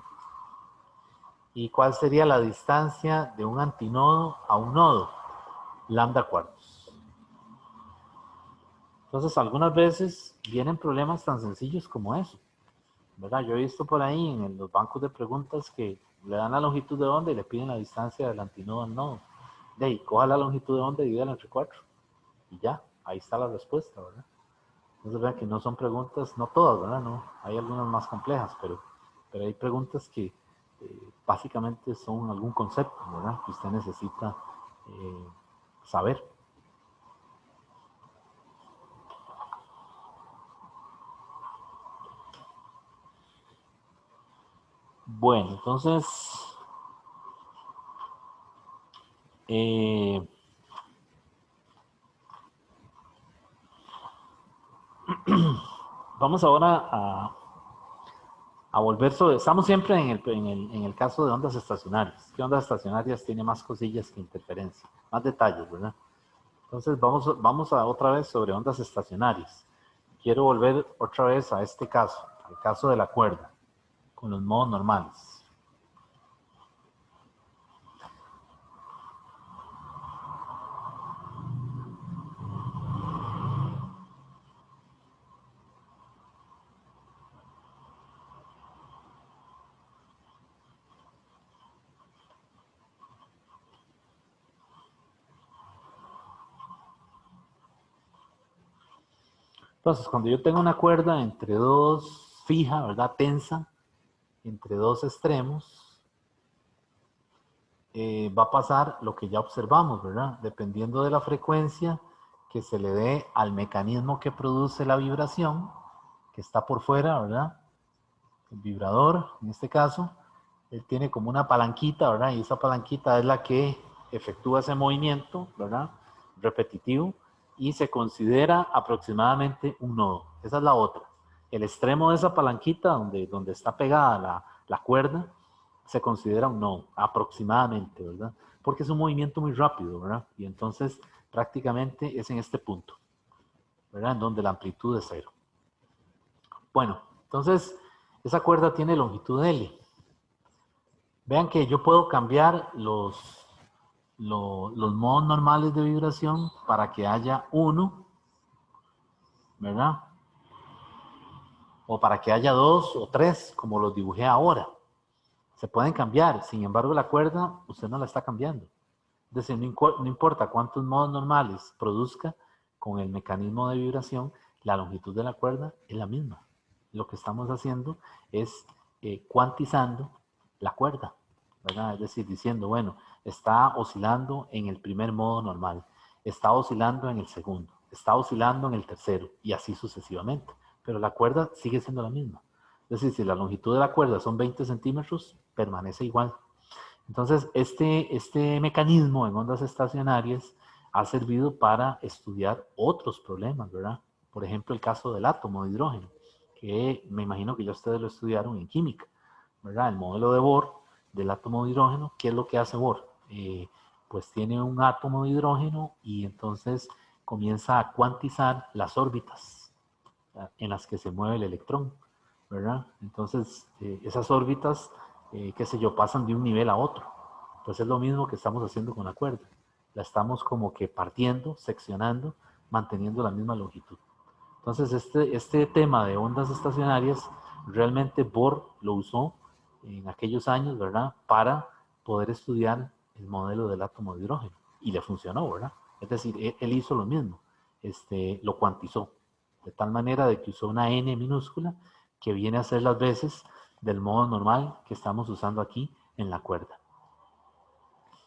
¿Y cuál sería la distancia de un antinodo a un nodo? Lambda cuartos. Entonces, algunas veces vienen problemas tan sencillos como eso, ¿verdad? Yo he visto por ahí en los bancos de preguntas que le dan la longitud de onda y le piden la distancia del antinodo al nodo. De ahí, coja la longitud de onda y divídala entre 4. Y ya, ahí está la respuesta, ¿verdad? Entonces vean que no son preguntas, no todas, ¿verdad? No, hay algunas más complejas, pero hay preguntas que básicamente son algún concepto, ¿verdad? Que usted necesita saber. Bueno, entonces, vamos ahora a volver sobre, estamos siempre en el caso de ondas estacionarias. ¿Qué ondas estacionarias tiene más cosillas que interferencia? Más detalles, ¿verdad? Entonces vamos a otra vez sobre ondas estacionarias. Quiero volver otra vez a este caso, al caso de la cuerda, con los modos normales. Entonces, cuando yo tengo una cuerda entre dos, fija, ¿verdad? Tensa, entre dos extremos, va a pasar lo que ya observamos, ¿verdad? Dependiendo de la frecuencia que se le dé al mecanismo que produce la vibración, que está por fuera, ¿verdad? El vibrador, en este caso, él tiene como una palanquita, ¿verdad? Y esa palanquita es la que efectúa ese movimiento, ¿verdad? Repetitivo, y se considera aproximadamente un nodo. Esa es la otra. El extremo de esa palanquita donde está pegada la cuerda se considera un nodo, aproximadamente, ¿verdad? Porque es un movimiento muy rápido, ¿verdad? Y entonces prácticamente es en este punto, ¿verdad? En donde la amplitud es 0. Bueno, entonces esa cuerda tiene longitud L. Vean que yo puedo cambiar los modos normales de vibración para que haya 1, ¿verdad? O para que haya 2 o 3, como los dibujé ahora. Se pueden cambiar, sin embargo la cuerda usted no la está cambiando. Es decir, no importa cuántos modos normales produzca con el mecanismo de vibración, la longitud de la cuerda es la misma. Lo que estamos haciendo es cuantizando la cuerda, ¿verdad? Es decir, diciendo, bueno, está oscilando en el primer modo normal, está oscilando en el segundo, está oscilando en el tercero, y así sucesivamente. Pero la cuerda sigue siendo la misma. Es decir, si la longitud de la cuerda son 20 centímetros, permanece igual. Entonces, este mecanismo en ondas estacionarias ha servido para estudiar otros problemas, ¿verdad? Por ejemplo, el caso del átomo de hidrógeno, que me imagino que ya ustedes lo estudiaron en química, ¿verdad? El modelo de Bohr del átomo de hidrógeno. ¿Qué es lo que hace Bohr? Pues tiene un átomo de hidrógeno y entonces comienza a cuantizar las órbitas en las que se mueve el electrón, ¿verdad? Entonces, esas órbitas, qué sé yo, pasan de un nivel a otro. Pues es lo mismo que estamos haciendo con la cuerda. La estamos como que partiendo, seccionando, manteniendo la misma longitud. Entonces, este tema de ondas estacionarias, realmente Bohr lo usó en aquellos años, ¿verdad? Para poder estudiar el modelo del átomo de hidrógeno. Y le funcionó, ¿verdad? Es decir, él hizo lo mismo. Lo cuantizó. De tal manera de que usó una n minúscula que viene a ser las veces del modo normal que estamos usando aquí en la cuerda.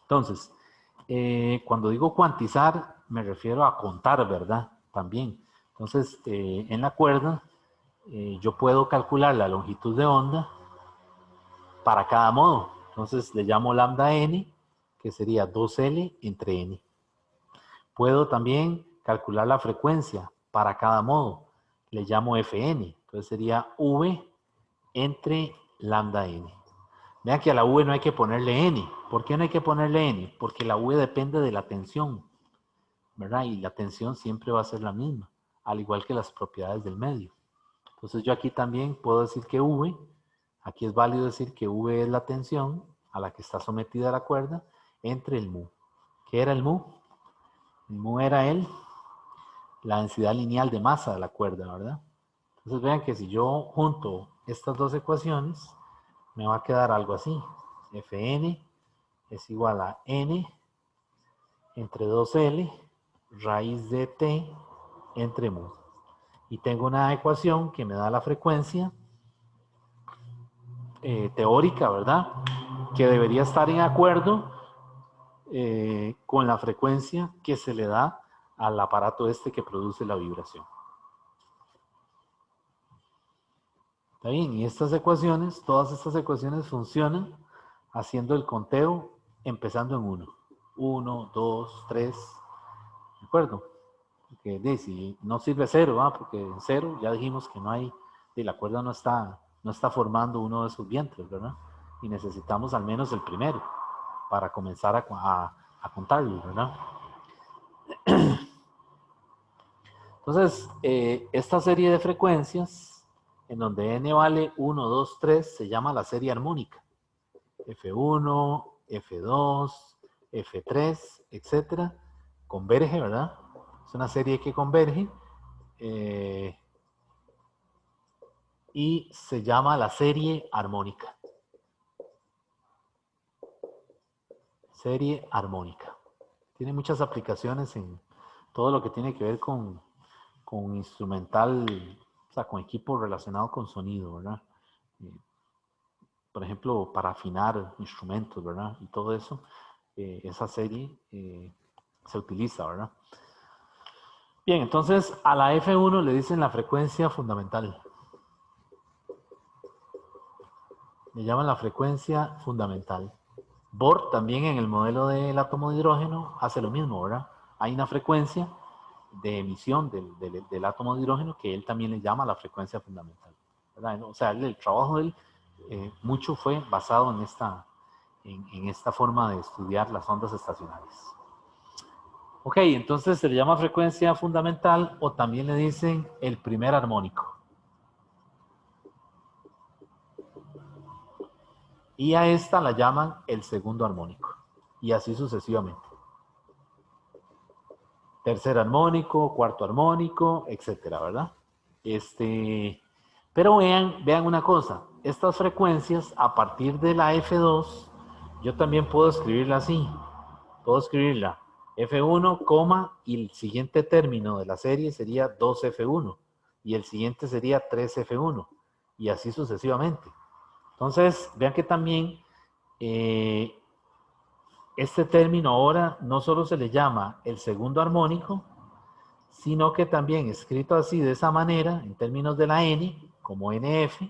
Entonces, cuando digo cuantizar, me refiero a contar, ¿verdad? También. Entonces, en la cuerda, yo puedo calcular la longitud de onda para cada modo. Entonces, le llamo lambda n, que sería 2L entre n. Puedo también calcular la frecuencia para cada modo. Le llamo Fn. Entonces, sería V entre lambda n. Vean que a la V no hay que ponerle n. ¿Por qué no hay que ponerle n? Porque la V depende de la tensión, ¿verdad? Y la tensión siempre va a ser la misma, al igual que las propiedades del medio. Entonces yo aquí también puedo decir que V, aquí es válido decir que V es la tensión a la que está sometida la cuerda entre el mu. ¿Qué era el mu? El mu era la densidad lineal de masa de la cuerda, ¿verdad? Entonces vean que si yo junto estas dos ecuaciones, me va a quedar algo así. Fn es igual a n entre 2L raíz de t entre mu. Y tengo una ecuación que me da la frecuencia teórica, ¿verdad? Que debería estar en acuerdo con la frecuencia que se le da al aparato que produce la vibración. ¿Está bien? Y estas ecuaciones, todas estas ecuaciones funcionan haciendo el conteo empezando en 1. 1, 2, 3, ¿de acuerdo? Porque si no sirve 0, porque en 0 ya dijimos que no hay, la cuerda no está formando uno de esos vientres, ¿verdad? Y necesitamos al menos el primero para comenzar a contarlo, ¿verdad? Entonces, esta serie de frecuencias, en donde n vale 1, 2, 3, se llama la serie armónica. F1, F2, F3, etcétera, converge, ¿verdad? Es una serie que converge y se llama la serie armónica. Serie armónica. Tiene muchas aplicaciones en todo lo que tiene que ver con instrumental, o sea, con equipo relacionado con sonido, ¿verdad? Por ejemplo, para afinar instrumentos, ¿verdad? Y todo eso, esa serie se utiliza, ¿verdad? Bien, entonces a la F1 le dicen la frecuencia fundamental. Le llaman la frecuencia fundamental. Bohr también en el modelo del átomo de hidrógeno hace lo mismo, ¿verdad? Hay una frecuencia de emisión del átomo de hidrógeno que él también le llama la frecuencia fundamental, ¿verdad? O sea, el trabajo de él mucho fue basado en esta forma de estudiar las ondas estacionarias. Ok, entonces se le llama frecuencia fundamental o también le dicen el primer armónico. Y a esta la llaman el segundo armónico. Y así sucesivamente. Tercer armónico, cuarto armónico, etcétera, ¿verdad? Pero vean una cosa. Estas frecuencias, a partir de la F2, yo también puedo escribirla así. Puedo escribirla F1, y el siguiente término de la serie sería 2F1. Y el siguiente sería 3F1. Y así sucesivamente. Entonces, vean que también este término ahora no solo se le llama el segundo armónico, sino que también escrito así de esa manera, en términos de la N, como NF,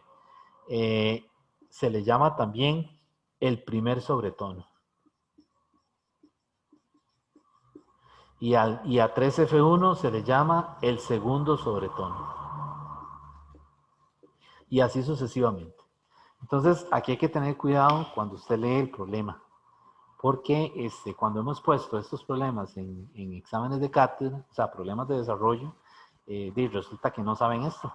se le llama también el primer sobretono. Y a 3F1 se le llama el segundo sobretono. Y así sucesivamente. Entonces, aquí hay que tener cuidado cuando usted lee el problema. Porque cuando hemos puesto estos problemas en exámenes de cátedra, o sea, problemas de desarrollo, resulta que no saben esto,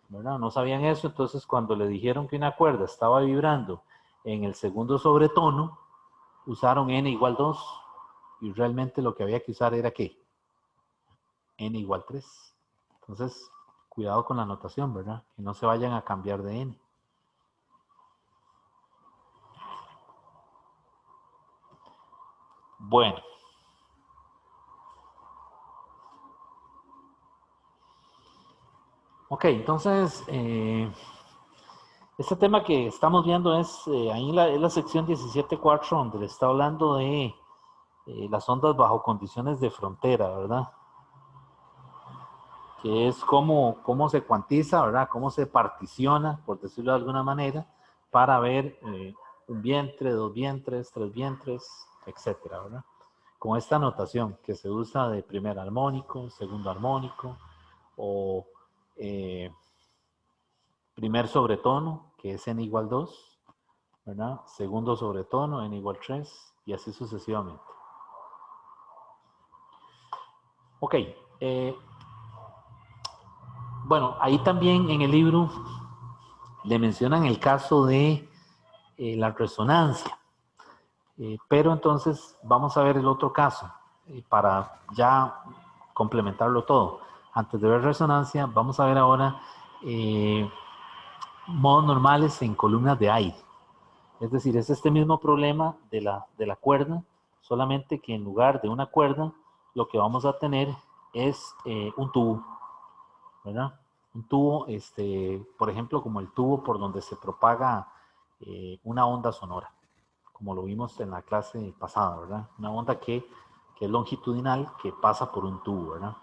¿verdad? No sabían eso, entonces cuando le dijeron que una cuerda estaba vibrando en el segundo sobretono, usaron n igual 2, y realmente lo que había que usar era ¿qué? N igual 3. Entonces, cuidado con la notación, ¿verdad? Que no se vayan a cambiar de n. Bueno. Ok, entonces, este tema que estamos viendo es ahí en la sección 17.4, donde le está hablando de las ondas bajo condiciones de frontera, ¿verdad? Que es cómo se cuantiza, ¿verdad? Cómo se particiona, por decirlo de alguna manera, para ver un vientre, dos vientres, tres vientres, etcétera, ¿verdad? Con esta notación que se usa de primer armónico, segundo armónico, o primer sobretono, que es n igual 2, ¿verdad? Segundo sobretono, n igual 3, y así sucesivamente. Ok. Bueno, ahí también en el libro le mencionan el caso de la resonancia. Pero entonces vamos a ver el otro caso para ya complementarlo todo. Antes de ver resonancia, vamos a ver ahora modos normales en columnas de aire. Es decir, es este mismo problema de la cuerda, solamente que en lugar de una cuerda, lo que vamos a tener es un tubo, ¿verdad? Un tubo, por ejemplo, como el tubo por donde se propaga una onda sonora, como lo vimos en la clase pasada, ¿verdad? Una onda que es longitudinal, que pasa por un tubo, ¿verdad?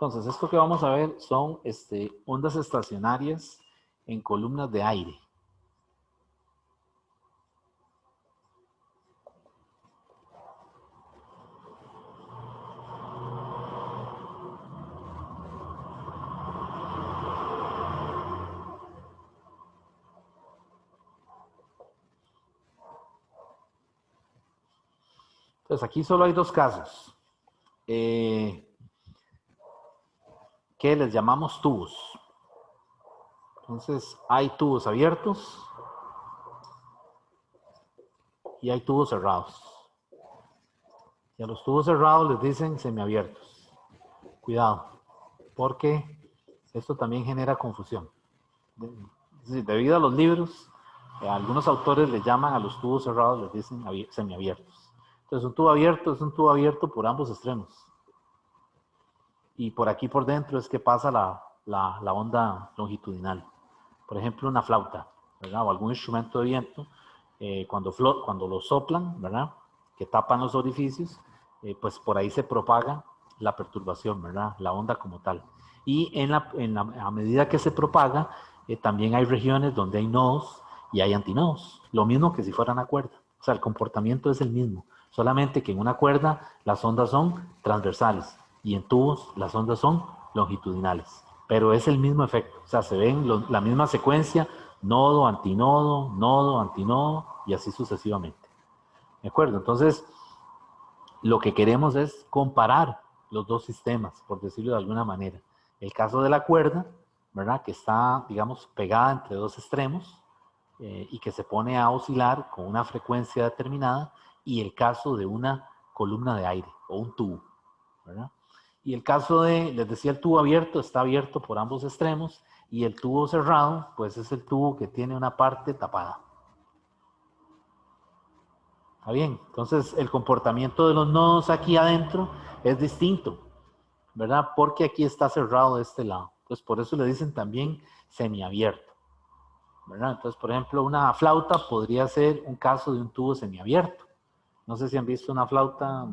Entonces, esto que vamos a ver son ondas estacionarias en columnas de aire. Entonces, aquí solo hay dos casos, que les llamamos tubos. Entonces, hay tubos abiertos y hay tubos cerrados. Y a los tubos cerrados les dicen semiabiertos. Cuidado, porque esto también genera confusión. Debido a los libros, algunos autores le llaman a los tubos cerrados, les dicen semiabiertos. Entonces, un tubo abierto es un tubo abierto por ambos extremos. y por aquí por dentro es que pasa la onda longitudinal. Por ejemplo, una flauta, ¿verdad? O algún instrumento de viento, cuando lo soplan, ¿verdad? Que tapan los orificios, pues por ahí se propaga la perturbación, ¿verdad? La onda como tal. Y a medida que se propaga, también hay regiones donde hay nodos y hay antinodos. Lo mismo que si fuera una cuerda. O sea, el comportamiento es el mismo. Solamente que en una cuerda las ondas son transversales y en tubos las ondas son longitudinales. Pero es el mismo efecto. O sea, se ven la misma secuencia, nodo, antinodo, nodo, antinodo y así sucesivamente. ¿De acuerdo? Entonces, lo que queremos es comparar los dos sistemas, por decirlo de alguna manera. El caso de la cuerda, ¿verdad? Que está, digamos, pegada entre dos extremos y que se pone a oscilar con una frecuencia determinada, y el caso de una columna de aire o un tubo, ¿verdad? Y el caso les decía, el tubo abierto está abierto por ambos extremos, y el tubo cerrado, pues es el tubo que tiene una parte tapada. ¿Está bien? Entonces, el comportamiento de los nodos aquí adentro es distinto, ¿verdad? Porque aquí está cerrado de este lado. Entonces, por eso le dicen también semiabierto, ¿verdad? Entonces, por ejemplo, una flauta podría ser un caso de un tubo semiabierto. No sé si han visto una flauta,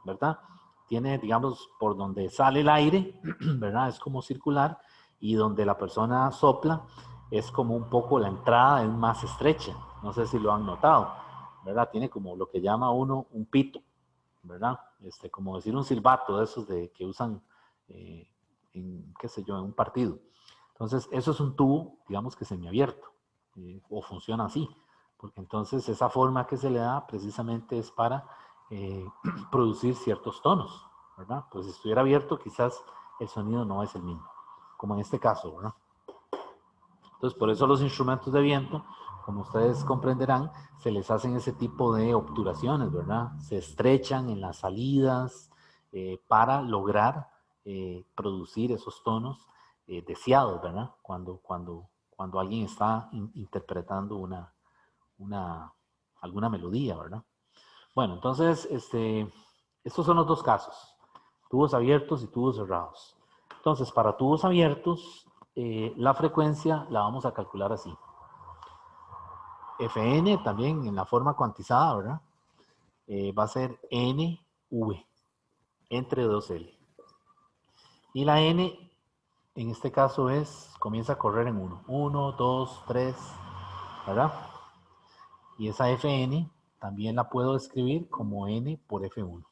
¿verdad? Tiene, digamos, por donde sale el aire, ¿verdad? Es como circular, y donde la persona sopla es como un poco la entrada es más estrecha. No sé si lo han notado, ¿verdad? Tiene como lo que llama uno un pito, ¿verdad? Como decir un silbato de esos que usan en, qué sé yo, en un partido. Entonces, eso es un tubo, digamos que semiabierto, o funciona así, porque entonces esa forma que se le da precisamente es para producir ciertos tonos, ¿verdad? Pues si estuviera abierto, quizás el sonido no es el mismo, como en este caso, ¿verdad? Entonces, por eso los instrumentos de viento, como ustedes comprenderán, se les hacen ese tipo de obturaciones, ¿verdad? Se estrechan en las salidas para lograr producir esos tonos deseados, ¿verdad? Cuando alguien está interpretando alguna melodía, ¿verdad? Bueno, entonces, estos son los dos casos, tubos abiertos y tubos cerrados. Entonces, para tubos abiertos, la frecuencia la vamos a calcular así. Fn también en la forma cuantizada, ¿verdad? Va a ser NV entre 2L. Y la N, en este caso comienza a correr en 1. 1, 2, 3, ¿verdad? Y esa Fn también la puedo escribir como N por F1.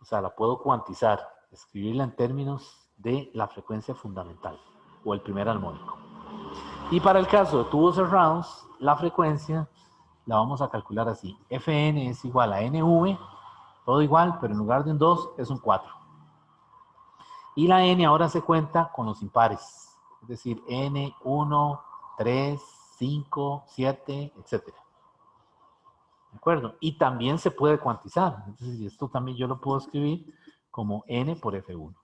O sea, la puedo cuantizar, escribirla en términos de la frecuencia fundamental o el primer armónico. Y para el caso de tubos cerrados, la frecuencia la vamos a calcular así. Fn es igual a Nv, todo igual, pero en lugar de un 2 es un 4. Y la N ahora se cuenta con los impares, es decir, N1, 3, 5, 7, etc. ¿De acuerdo? Y también se puede cuantizar. Entonces, esto también yo lo puedo escribir como N por F1.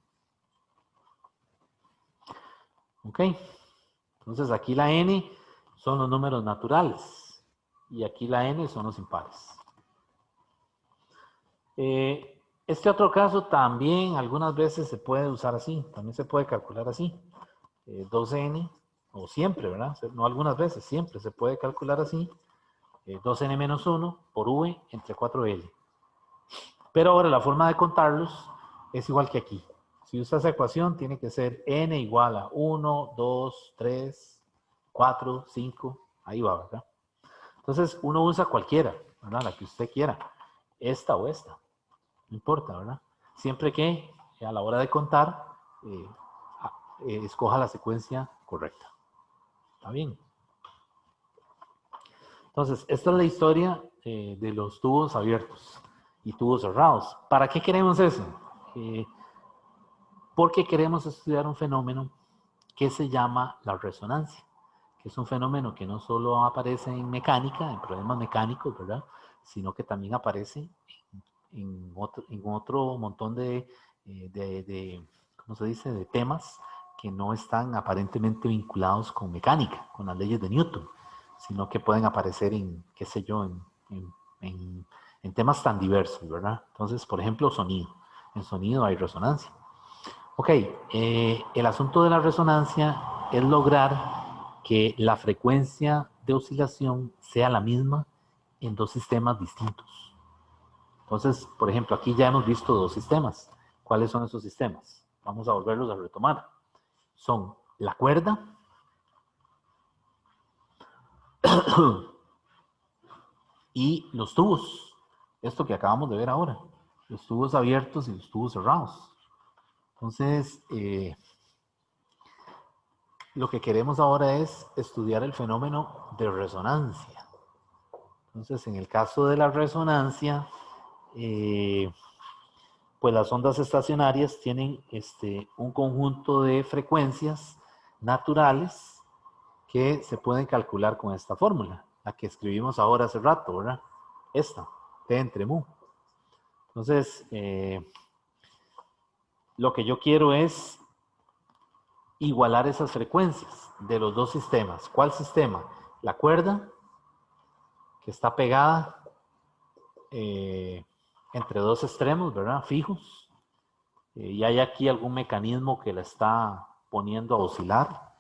¿Ok? Entonces, aquí la N son los números naturales y aquí la N son los impares. Este otro caso también algunas veces se puede usar así, también se puede calcular así. 2N, o siempre, ¿verdad? No algunas veces, siempre se puede calcular así. 2N menos 1 por V entre 4L. Pero ahora la forma de contarlos es igual que aquí. Si usa esa ecuación, tiene que ser N igual a 1, 2, 3, 4, 5. Ahí va, ¿verdad? Entonces, uno usa cualquiera, ¿verdad? La que usted quiera. Esta o esta. No importa, ¿verdad? Siempre que a la hora de contar, escoja la secuencia correcta. ¿Está bien? Entonces, esta es la historia de los tubos abiertos y tubos cerrados. ¿Para qué queremos eso? Porque queremos estudiar un fenómeno que se llama la resonancia, que es un fenómeno que no solo aparece en mecánica, en problemas mecánicos, ¿verdad? Sino que también aparece en otro montón ¿cómo se dice?, de temas que no están aparentemente vinculados con mecánica, con las leyes de Newton, sino que pueden aparecer en, qué sé yo, en temas tan diversos, ¿verdad? Entonces, por ejemplo, sonido. En sonido hay resonancia. Ok, el asunto de la resonancia es lograr que la frecuencia de oscilación sea la misma en dos sistemas distintos. Entonces, por ejemplo, aquí ya hemos visto dos sistemas. ¿Cuáles son esos sistemas? Vamos a volverlos a retomar. Son la cuerda y los tubos. Esto que acabamos de ver ahora. Los tubos abiertos y los tubos cerrados. Entonces, lo que queremos ahora es estudiar el fenómeno de resonancia. Entonces, en el caso de la resonancia, pues las ondas estacionarias tienen un conjunto de frecuencias naturales que se pueden calcular con esta fórmula, la que escribimos ahora hace rato, ¿verdad? Esta, T entre mu. Entonces, lo que yo quiero es igualar esas frecuencias de los dos sistemas. ¿Cuál sistema? La cuerda, que está pegada entre dos extremos, ¿verdad? Fijos. Y hay aquí algún mecanismo que la está poniendo a oscilar,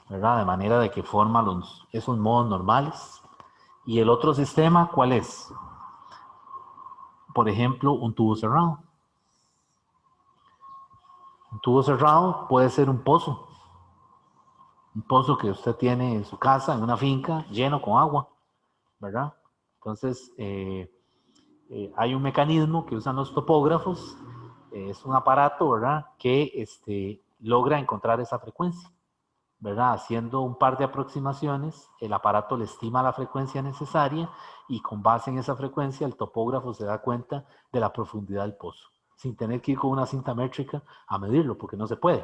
¿verdad? De manera de que forma esos modos normales. Y el otro sistema, ¿cuál es? Por ejemplo, un tubo cerrado. Un tubo cerrado puede ser un pozo. Un pozo que usted tiene en su casa, en una finca, lleno con agua, ¿verdad? Entonces, hay un mecanismo que usan los topógrafos, es un aparato, ¿verdad?, que logra encontrar esa frecuencia, ¿verdad? Haciendo un par de aproximaciones, el aparato le estima la frecuencia necesaria y con base en esa frecuencia el topógrafo se da cuenta de la profundidad del pozo, sin tener que ir con una cinta métrica a medirlo, porque no se puede,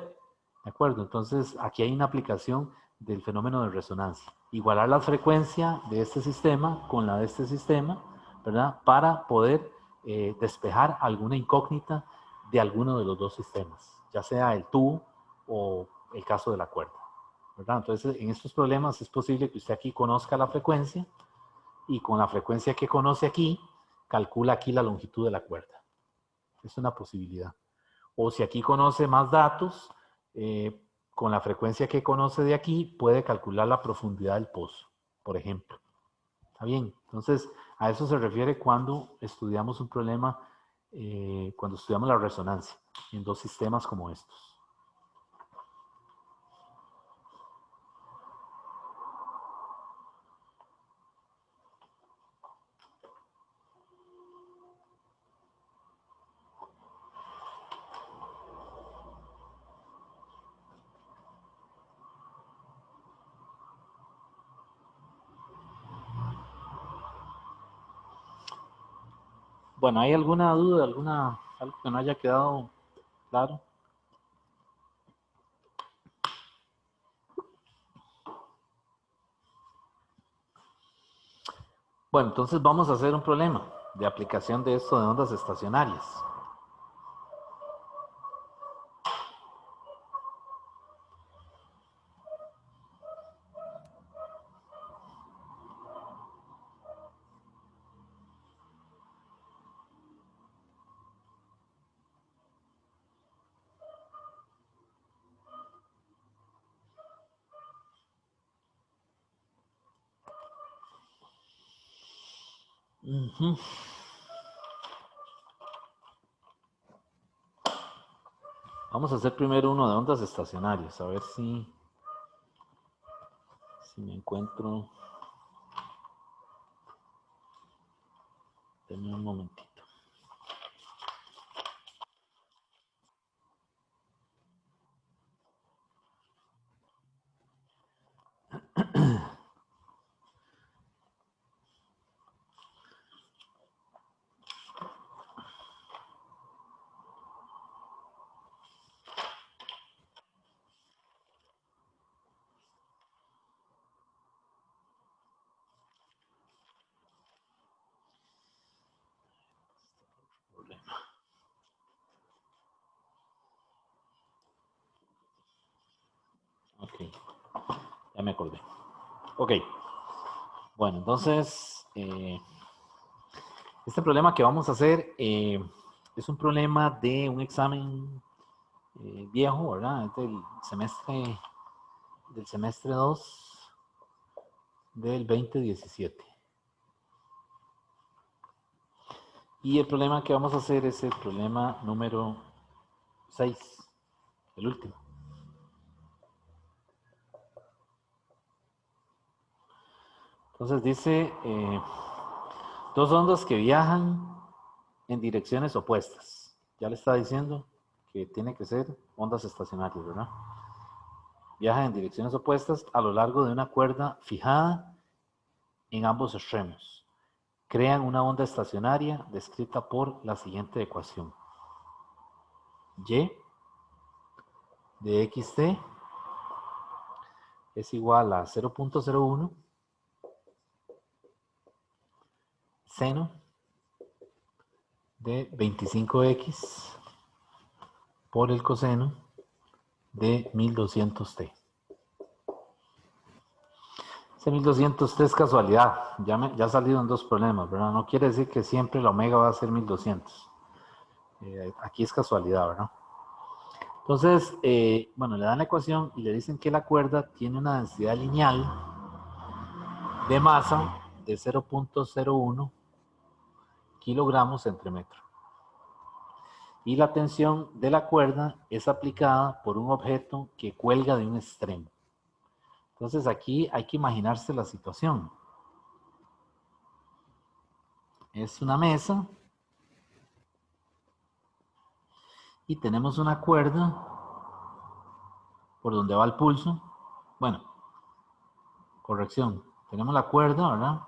¿de acuerdo? Entonces, aquí hay una aplicación del fenómeno de resonancia. Igualar la frecuencia de este sistema con la de este sistema, ¿verdad? Para poder despejar alguna incógnita de alguno de los dos sistemas, ya sea el tubo o el caso de la cuerda, ¿verdad? Entonces, en estos problemas es posible que usted aquí conozca la frecuencia y con la frecuencia que conoce aquí, calcula aquí la longitud de la cuerda. Es una posibilidad. O si aquí conoce más datos, con la frecuencia que conoce de aquí, puede calcular la profundidad del pozo, por ejemplo. ¿Está bien? Entonces, a eso se refiere cuando estudiamos un problema, cuando estudiamos la resonancia en dos sistemas como estos. Bueno, ¿hay alguna duda, algo que no haya quedado claro? Bueno, entonces vamos a hacer un problema de aplicación de esto de ondas estacionarias. Uh-huh. Vamos a hacer primero uno de ondas estacionarias, a ver si me encuentro. Denme un momentito. Ok, ya me acordé. Ok, bueno, entonces, este problema que vamos a hacer es un problema de un examen viejo, ¿verdad? Es del semestre 2 del 2017. Y el problema que vamos a hacer es el problema número 6, el último. Entonces dice, dos ondas que viajan en direcciones opuestas. Ya le está diciendo que tiene que ser ondas estacionarias, ¿verdad? Viajan en direcciones opuestas a lo largo de una cuerda fijada en ambos extremos. Crean una onda estacionaria descrita por la siguiente ecuación. Y de xt es igual a 0.01 seno de 25x por el coseno de 1200t. Ese 1200t es casualidad, ya ha salido en dos problemas, ¿verdad? No quiere decir que siempre la omega va a ser 1200. Aquí es casualidad, ¿verdad? Entonces, bueno, le dan la ecuación y le dicen que la cuerda tiene una densidad lineal de masa de 0.01 kilogramos entre metro. Y la tensión de la cuerda es aplicada por un objeto que cuelga de un extremo. Entonces aquí hay que imaginarse la situación. Es una mesa y tenemos una cuerda por donde va el pulso. Bueno, corrección. Tenemos la cuerda, ¿verdad?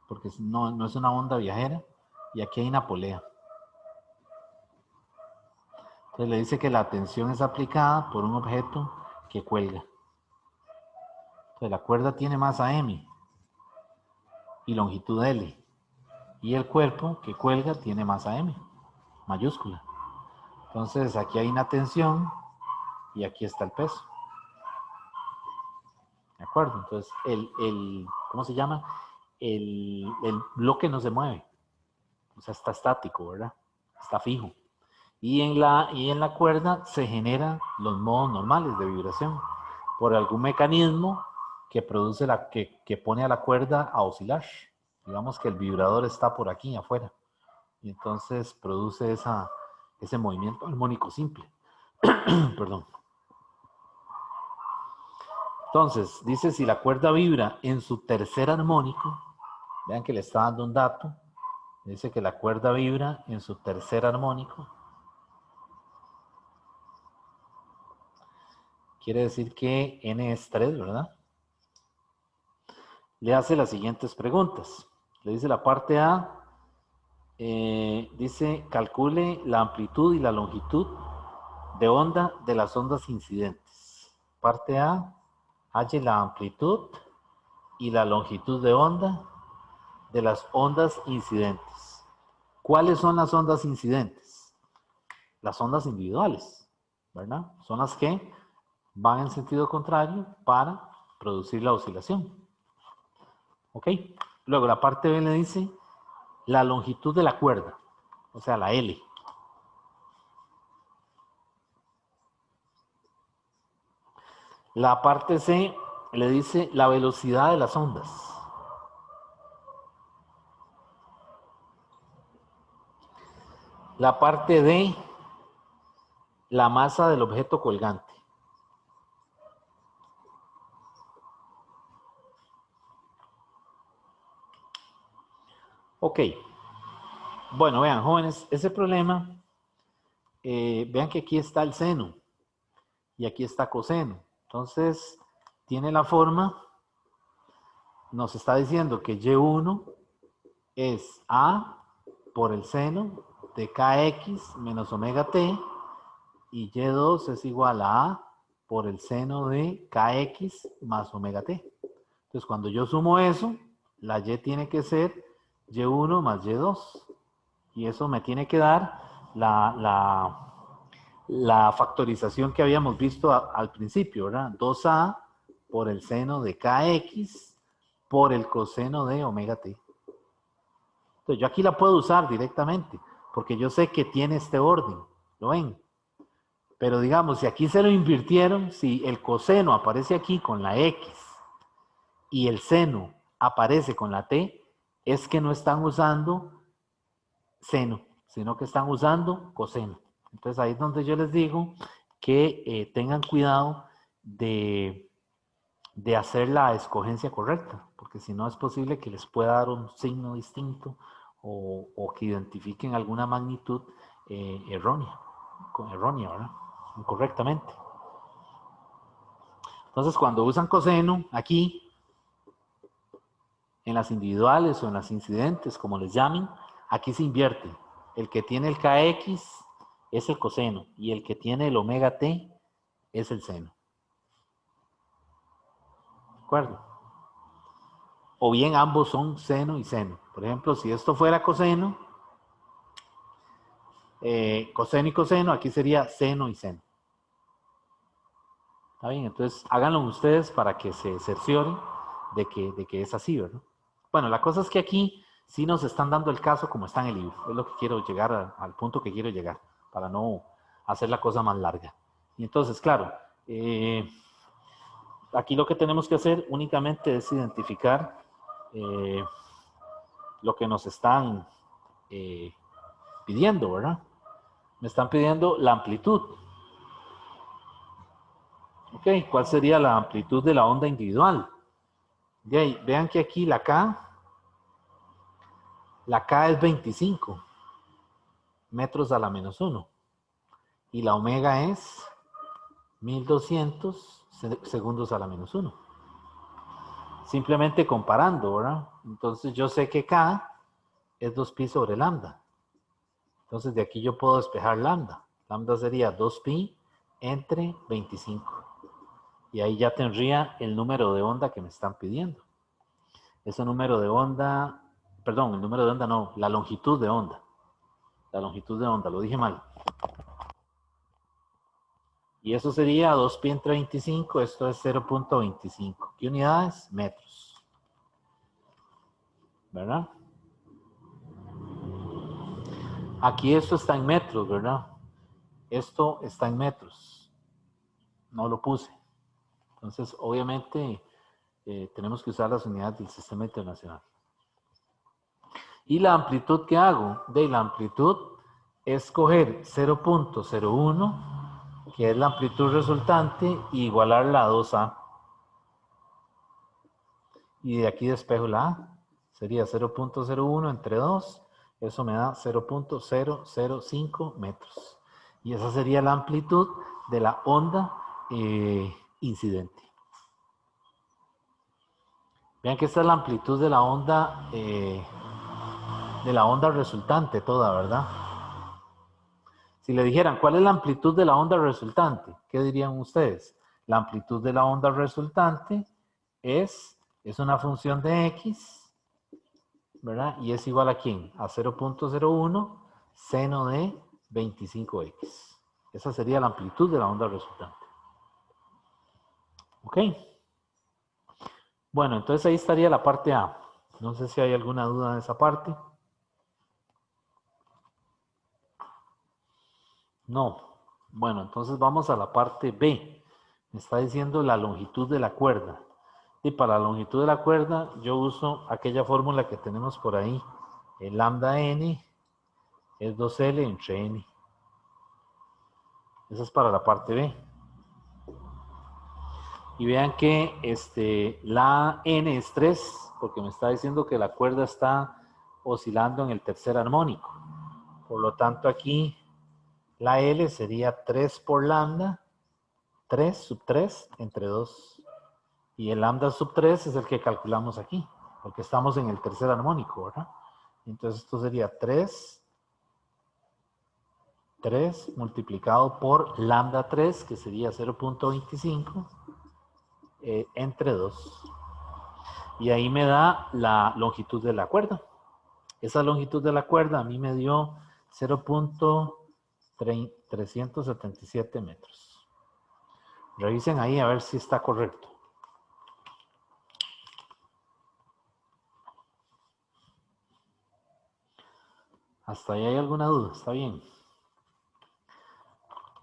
Porque no es una onda viajera. Y aquí hay una polea. Entonces le dice que la tensión es aplicada por un objeto que cuelga. Entonces la cuerda tiene masa m y longitud L. Y el cuerpo que cuelga tiene masa m, mayúscula. Entonces aquí hay una tensión y aquí está el peso. ¿De acuerdo? Entonces ¿cómo se llama? El bloque no se mueve. O sea, está estático, ¿verdad? Está fijo. Y en la cuerda se generan los modos normales de vibración por algún mecanismo que produce que pone a la cuerda a oscilar. Digamos que el vibrador está por aquí afuera y entonces produce ese movimiento armónico simple. Perdón. Entonces, dice si la cuerda vibra en su tercer armónico, vean que le está dando un dato, dice que la cuerda vibra en su tercer armónico. Quiere decir que n es 3, ¿verdad? Le hace las siguientes preguntas. Le dice la parte A, dice calcule la amplitud y la longitud de onda de las ondas incidentes. Parte A, halle la amplitud y la longitud de onda de las ondas incidentes. ¿Cuáles son las ondas incidentes? Las ondas individuales, ¿verdad? Son las que van en sentido contrario para producir la oscilación. ¿Ok? Luego la parte B le dice la longitud de la cuerda, o sea, la L. La parte C le dice la velocidad de las ondas. La parte D, la masa del objeto colgante. Ok. Bueno, vean, jóvenes, ese problema, vean que aquí está el seno y aquí está coseno. Entonces, tiene la forma, nos está diciendo que Y1 es A por el seno de KX menos omega T y Y2 es igual a A por el seno de KX más omega T. Entonces, cuando yo sumo eso, la Y tiene que ser Y1 más Y2. Y eso me tiene que dar la factorización que habíamos visto al principio, ¿verdad? 2A por el seno de KX por el coseno de omega T. Entonces, yo aquí la puedo usar directamente, porque yo sé que tiene este orden. ¿Lo ven? Pero digamos, si aquí se lo invirtieron, si el coseno aparece aquí con la X y el seno aparece con la T, es que no están usando seno, sino que están usando coseno. Entonces ahí es donde yo les digo que tengan cuidado de hacer la escogencia correcta, porque si no es posible que les pueda dar un signo distinto o que identifiquen alguna magnitud errónea, ¿verdad? Incorrectamente. Entonces cuando usan coseno aquí, en las individuales o en las incidentes, como les llamen, aquí se invierte. El que tiene el kx es el coseno y el que tiene el omega t es el seno. ¿De acuerdo? O bien ambos son seno y seno. Por ejemplo, si esto fuera coseno, coseno y coseno, aquí sería seno y seno. ¿Está bien? Entonces háganlo ustedes para que se cercioren de que es así, ¿verdad? Bueno, la cosa es que aquí sí nos están dando el caso como está en el libro. Es lo que quiero llegar al punto que quiero llegar, para no hacer la cosa más larga. Y entonces, claro, aquí lo que tenemos que hacer únicamente es identificar lo que nos están pidiendo, ¿verdad? Me están pidiendo la amplitud. ¿Ok? ¿Cuál sería la amplitud de la onda individual? De ahí, vean que aquí la K es 25 metros a la menos 1 y la omega es 1200 segundos a la menos 1. Simplemente comparando, ¿verdad? Entonces yo sé que K es 2pi sobre lambda. Entonces de aquí yo puedo despejar lambda. Lambda sería 2pi entre 25. Y ahí ya tendría el número de onda que me están pidiendo. Ese número de onda, perdón, el número de onda no, la longitud de onda. La longitud de onda, lo dije mal. Y eso sería 2pi entre 25, esto es 0.25. ¿Qué unidades? Metros. ¿Verdad? Aquí esto está en metros, ¿verdad? Esto está en metros. No lo puse. Entonces, obviamente, tenemos que usar las unidades del sistema internacional. ¿Y la amplitud que hago? De la amplitud es coger 0.01, que es la amplitud resultante, y igualarla a 2a. Y de aquí despejo la a. Sería 0.01 entre 2. Eso me da 0.005 metros. Y esa sería la amplitud de la onda incidente. Vean que esta es la amplitud de la onda resultante toda, ¿verdad? Si le dijeran, ¿cuál es la amplitud de la onda resultante? ¿Qué dirían ustedes? La amplitud de la onda resultante es una función de x, ¿verdad? Y es igual a ¿quién? A 0.01 seno de 25x. Esa sería la amplitud de la onda resultante. ¿Ok? Bueno, entonces ahí estaría la parte A. No sé si hay alguna duda de esa parte. No. Bueno, entonces vamos a la parte B. Me está diciendo la longitud de la cuerda. Y para la longitud de la cuerda yo uso aquella fórmula que tenemos por ahí. El lambda n es 2L entre n. Esa es para la parte B. Y vean que la n es 3, porque me está diciendo que la cuerda está oscilando en el tercer armónico. Por lo tanto aquí la L sería 3 por lambda, 3 sub 3 entre 2. Y el lambda sub 3 es el que calculamos aquí, porque estamos en el tercer armónico, ¿verdad? Entonces esto sería 3 multiplicado por lambda 3, que sería 0.25, entre 2. Y ahí me da la longitud de la cuerda. Esa longitud de la cuerda a mí me dio 0.377 metros. Revisen ahí a ver si está correcto. ¿Hasta ahí hay alguna duda? ¿Está bien?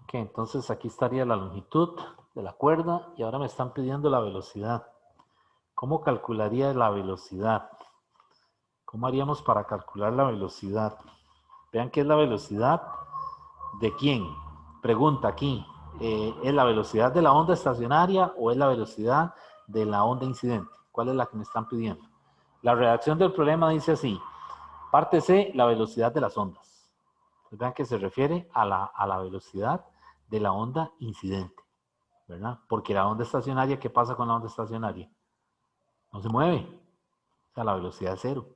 Ok. Ok, entonces aquí estaría la longitud de la cuerda y ahora me están pidiendo la velocidad. ¿Cómo calcularía la velocidad? ¿Cómo haríamos para calcular la velocidad? Vean qué es la velocidad de quién. Pregunta aquí. ¿Es la velocidad de la onda estacionaria o es la velocidad de la onda incidente? ¿Cuál es la que me están pidiendo? La redacción del problema dice así. Parte C, la velocidad de las ondas. Entonces, vean que se refiere a la velocidad de la onda incidente, ¿verdad? Porque la onda estacionaria, ¿qué pasa con la onda estacionaria? No se mueve. O sea, la velocidad es cero.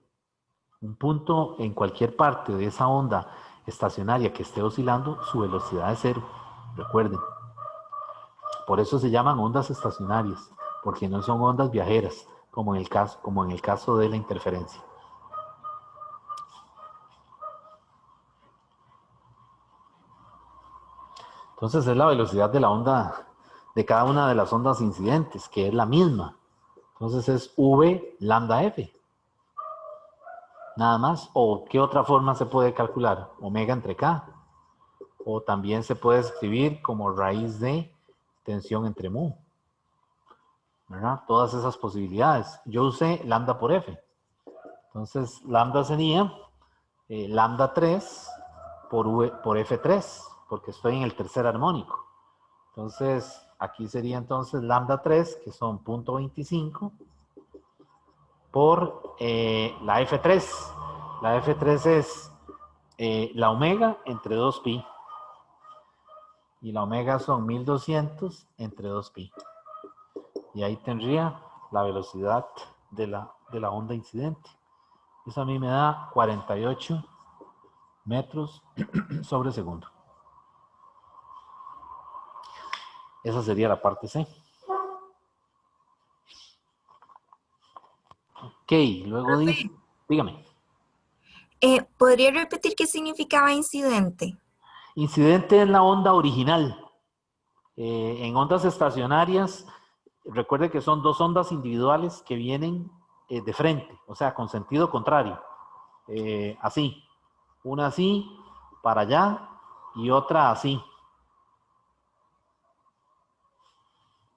Un punto en cualquier parte de esa onda estacionaria que esté oscilando, su velocidad es cero. Recuerden. Por eso se llaman ondas estacionarias, porque no son ondas viajeras, como en el caso de la interferencia. Entonces es la velocidad de la onda, de cada una de las ondas incidentes, que es la misma. Entonces es V lambda F. Nada más. ¿O qué otra forma se puede calcular? Omega entre K. O también se puede escribir como raíz de tensión entre mu. ¿Verdad? Todas esas posibilidades. Yo usé lambda por F. Entonces lambda sería lambda 3 por F3, porque estoy en el tercer armónico. Entonces aquí sería entonces lambda 3, que son 0.25, por la F3. La F3 es la omega entre 2pi. Y la omega son 1200 entre 2pi. Y ahí tendría la velocidad de la onda incidente. Eso a mí me da 48 metros sobre segundo. Esa sería la parte C. Ok, luego dice, dígame. ¿Podría repetir qué significaba incidente? Incidente es la onda original. En ondas estacionarias, recuerde que son dos ondas individuales que vienen de frente, o sea, con sentido contrario. Así. Una así, para allá, y otra así.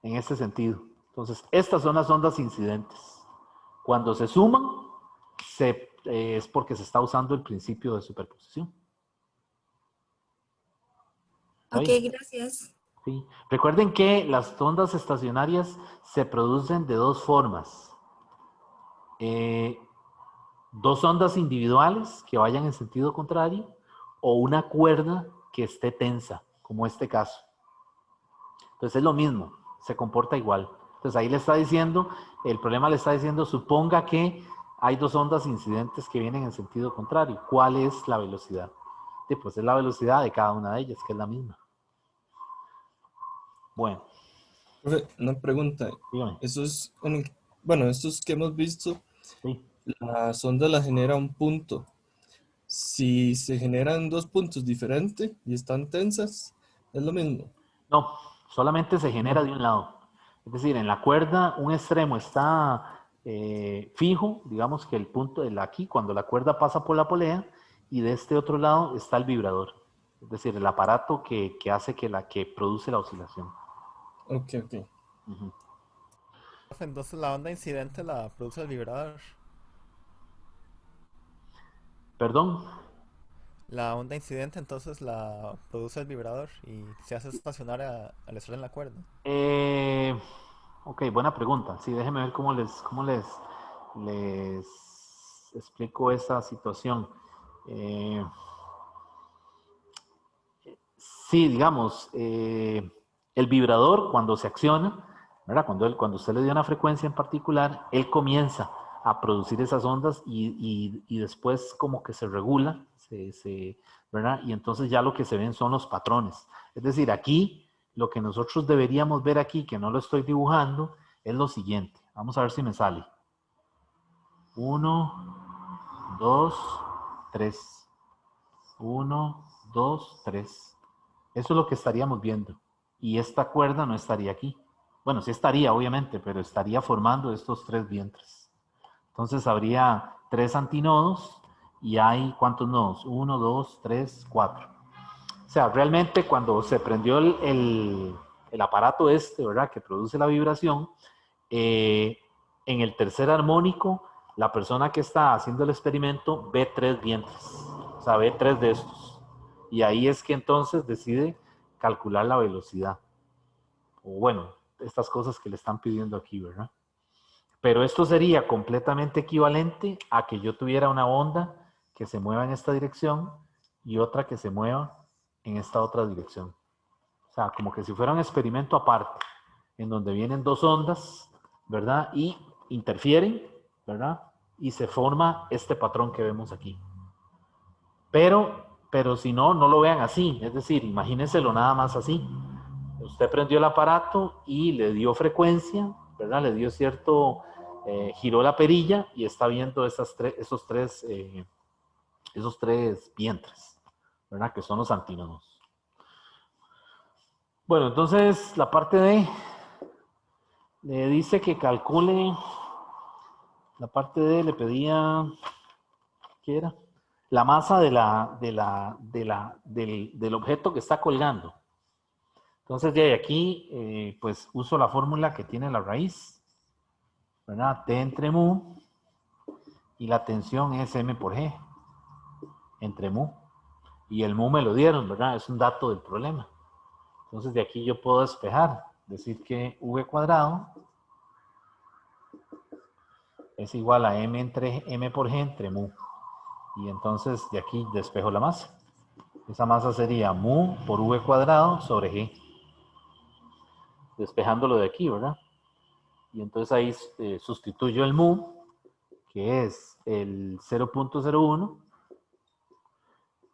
En este sentido. Entonces, estas son las ondas incidentes. Cuando se suman, es porque se está usando el principio de superposición. Ok, ¿Ahí? gracias. Sí. Recuerden que las ondas estacionarias se producen de dos formas. Dos ondas individuales que vayan en sentido contrario o una cuerda que esté tensa, como este caso. Entonces es lo mismo, se comporta igual. Entonces ahí le está diciendo, el problema le está diciendo, suponga que hay dos ondas incidentes que vienen en sentido contrario. ¿Cuál es la velocidad? Pues es la velocidad de cada una de ellas, que es la misma. Bueno. Profe, una pregunta. Dígame. Esos que hemos visto, Sí. la sonda la genera un punto. Si se generan dos puntos diferentes y están tensas, es lo mismo. No, solamente se genera No. de un lado. Es decir, en la cuerda un extremo está fijo, digamos que el punto de aquí, cuando la cuerda pasa por la polea, y de este otro lado está el vibrador. Es decir, el aparato que hace que produce la oscilación. Ok, ok. Uh-huh. Entonces la onda incidente la produce el vibrador. ¿Perdón? La onda incidente entonces la produce el vibrador y se hace estacionar al estar en la cuerda. Ok, buena pregunta. Sí, déjenme ver cómo les explico esa situación. Sí, digamos, el vibrador cuando se acciona, ¿verdad? Cuando usted le dio una frecuencia en particular, él comienza a producir esas ondas y después como que se regula, ¿verdad? Y entonces ya lo que se ven son los patrones. Es decir, aquí, lo que nosotros deberíamos ver aquí, que no lo estoy dibujando, es lo siguiente. Vamos a ver si me sale. 1, 2, 3. 1, 2, 3. Eso es lo que estaríamos viendo. Y esta cuerda no estaría aquí. Bueno, sí estaría, obviamente, pero estaría formando estos tres vientres. Entonces habría tres antinodos y hay, ¿cuántos nodos? 1, 2, 3, 4. sea, realmente cuando se prendió el aparato este, ¿verdad? Que produce la vibración, en el tercer armónico, la persona que está haciendo el experimento ve 3 vientres, o sea, ve 3 de estos. Y ahí es que entonces decide calcular la velocidad. O bueno, estas cosas que le están pidiendo aquí, ¿verdad? Pero esto sería completamente equivalente a que yo tuviera una onda que se mueva en esta dirección y otra que se mueva en esta otra dirección. O sea, como que si fuera un experimento aparte, en donde vienen 2 ondas, ¿verdad? Y interfieren, ¿verdad? Y se forma este patrón que vemos aquí. Pero si no, no lo vean así. Es decir, imagínenselo nada más así. Usted prendió el aparato y le dio frecuencia, ¿verdad? Le dio cierto, giró la perilla y está viendo esos tres vientres, ¿verdad? Que son los antínodos. Bueno, entonces la parte D le dice que calcule, la parte D le pedía, ¿qué era? La masa del objeto que está colgando. Entonces, de aquí, pues uso la fórmula que tiene la raíz, ¿verdad? T entre mu, y la tensión es M por G, entre mu. Y el mu me lo dieron, ¿verdad? Es un dato del problema. Entonces, de aquí yo puedo despejar, decir que V cuadrado es igual a M por G entre mu. Y entonces, de aquí despejo la masa. Esa masa sería mu por V cuadrado sobre G. Despejándolo de aquí, ¿verdad? Y entonces ahí sustituyo el mu, que es el 0.01,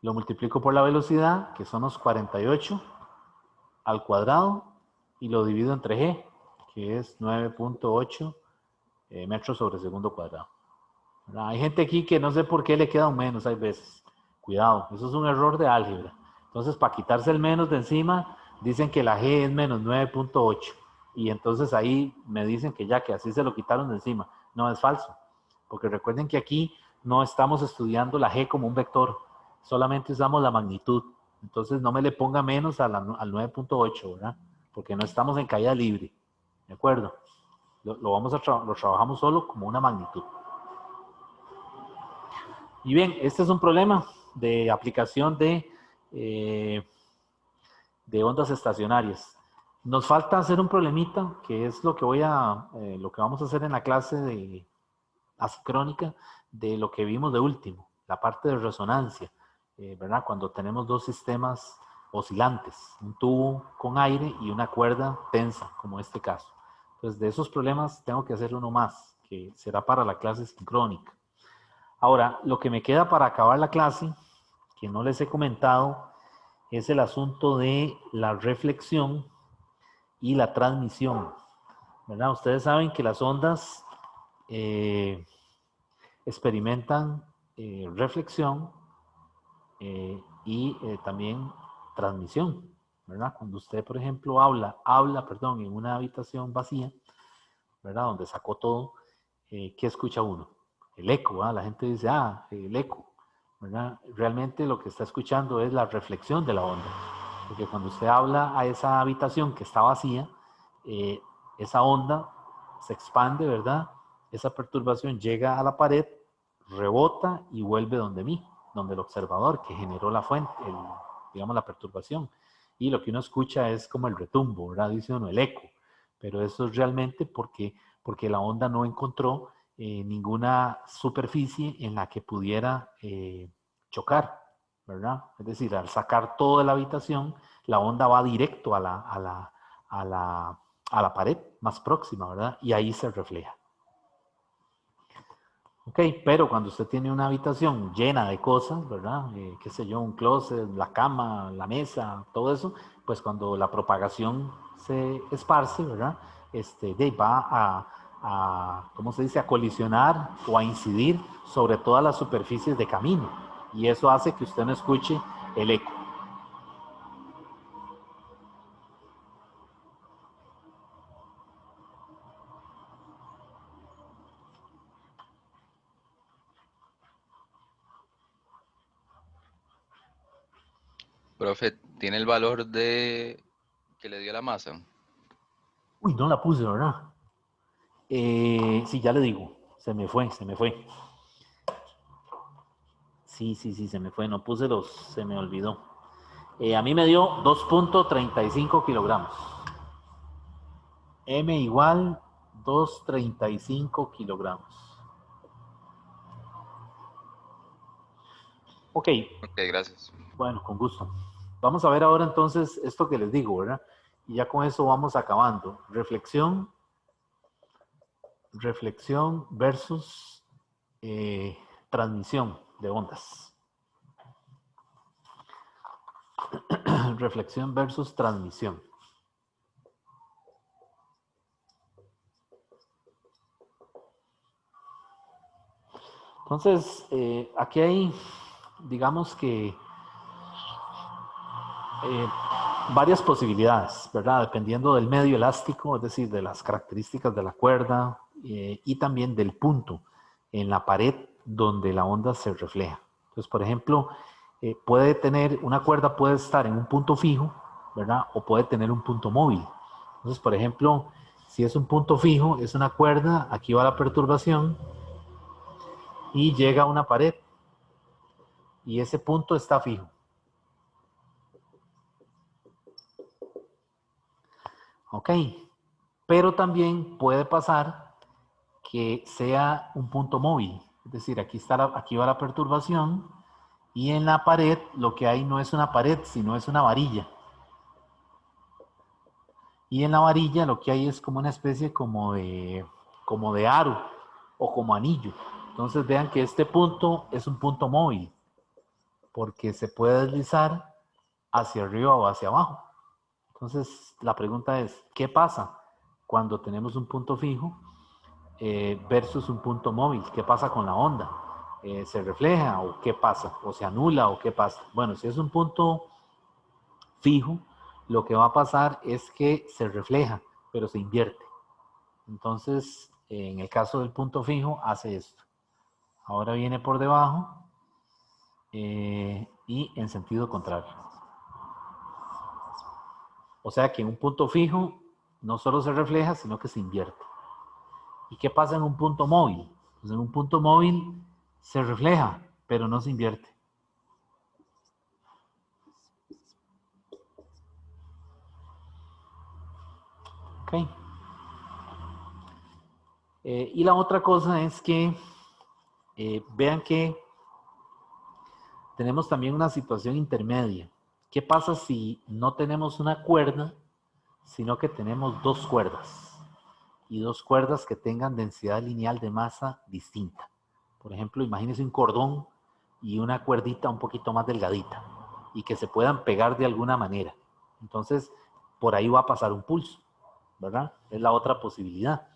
lo multiplico por la velocidad, que son los 48 al cuadrado, y lo divido entre g, que es 9.8 metros sobre segundo cuadrado. ¿Verdad? Hay gente aquí que no sé por qué le queda un menos, hay veces. Cuidado, eso es un error de álgebra. Entonces, para quitarse el menos de encima, dicen que la g es menos 9.8. Y entonces ahí me dicen que ya, que así se lo quitaron de encima. No, es falso. Porque recuerden que aquí no estamos estudiando la g como un vector. Solamente usamos la magnitud. Entonces, no me le ponga menos al 9.8, ¿verdad? Porque no estamos en caída libre. ¿De acuerdo? Lo trabajamos solo como una magnitud. Y bien, este es un problema de aplicación de ondas estacionarias. Nos falta hacer un problemita, que es lo que lo que vamos a hacer en la clase de asincrónica, de lo que vimos de último, la parte de resonancia, ¿verdad? Cuando tenemos 2 sistemas oscilantes, un tubo con aire y una cuerda tensa, como este caso. Entonces, de esos problemas tengo que hacer uno más, que será para la clase sincrónica. Ahora, lo que me queda para acabar la clase, que no les he comentado, es el asunto de la reflexión y la transmisión, ¿verdad? Ustedes saben que las ondas experimentan reflexión y también transmisión, ¿verdad? Cuando usted, por ejemplo, perdón, en una habitación vacía, ¿verdad? Donde sacó todo, ¿qué escucha uno? El eco, ¿verdad? La gente dice, el eco, ¿verdad? Realmente lo que está escuchando es la reflexión de la onda, porque cuando usted habla a esa habitación que está vacía, esa onda se expande, ¿verdad? Esa perturbación llega a la pared, rebota y vuelve donde mí, donde el observador que generó la fuente, digamos la perturbación. Y lo que uno escucha es como el retumbo, ¿verdad? Dice uno, el eco. Pero eso es realmente porque la onda no encontró ninguna superficie en la que pudiera chocar, ¿verdad? Es decir, al sacar toda la habitación, la onda va directo a la pared más próxima, ¿verdad? Y ahí se refleja. Ok, pero cuando usted tiene una habitación llena de cosas, ¿verdad? Qué sé yo, un closet, la cama, la mesa, todo eso, pues cuando la propagación se esparce, ¿verdad? Va ¿cómo se dice? A colisionar o a incidir sobre todas las superficies de camino. Y eso hace que usted no escuche el eco. Profe, ¿Tiene el valor de que le dio la masa? Uy, no la puse, ¿verdad? Sí, ya le digo. Se me fue. Sí, se me fue. No puse se me olvidó. A mí me dio 2.35 kilogramos. M igual 2.35 kilogramos. Ok, Ok, gracias. bueno, con gusto. Vamos a ver ahora entonces esto que les digo, ¿verdad? Y ya con eso vamos acabando. Reflexión versus transmisión de ondas. Reflexión versus transmisión. Entonces, aquí hay, digamos que, varias posibilidades, ¿verdad? Dependiendo del medio elástico, es decir, de las características de la cuerda y también del punto en la pared donde la onda se refleja. Entonces, por ejemplo, una cuerda puede estar en un punto fijo, ¿verdad? O puede tener un punto móvil. Entonces, por ejemplo, si es un punto fijo, es una cuerda, aquí va la perturbación y llega a una pared y ese punto está fijo. ¿Ok? Pero también puede pasar que sea un punto móvil. Es decir, aquí va la perturbación y en la pared lo que hay no es una pared, sino es una varilla. Y en la varilla lo que hay es como una especie como de aro o como anillo. Entonces vean que este punto es un punto móvil porque se puede deslizar hacia arriba o hacia abajo. Entonces la pregunta es, ¿qué pasa cuando tenemos un punto fijo versus un punto móvil? ¿Qué pasa con la onda? ¿Se refleja o qué pasa? ¿O se anula o qué pasa? Bueno, si es un punto fijo, lo que va a pasar es que se refleja, pero se invierte. Entonces, en el caso del punto fijo, hace esto. Ahora viene por debajo y en sentido contrario. O sea que en un punto fijo no solo se refleja, sino que se invierte. ¿Y qué pasa en un punto móvil? Pues en un punto móvil se refleja, pero no se invierte. ¿Ok? Y la otra cosa es que vean que tenemos también una situación intermedia. ¿Qué pasa si no tenemos una cuerda, sino que tenemos dos cuerdas? Y dos cuerdas que tengan densidad lineal de masa distinta. Por ejemplo, imagínense un cordón y una cuerdita un poquito más delgadita y que se puedan pegar de alguna manera. Entonces, por ahí va a pasar un pulso, ¿verdad? Es la otra posibilidad.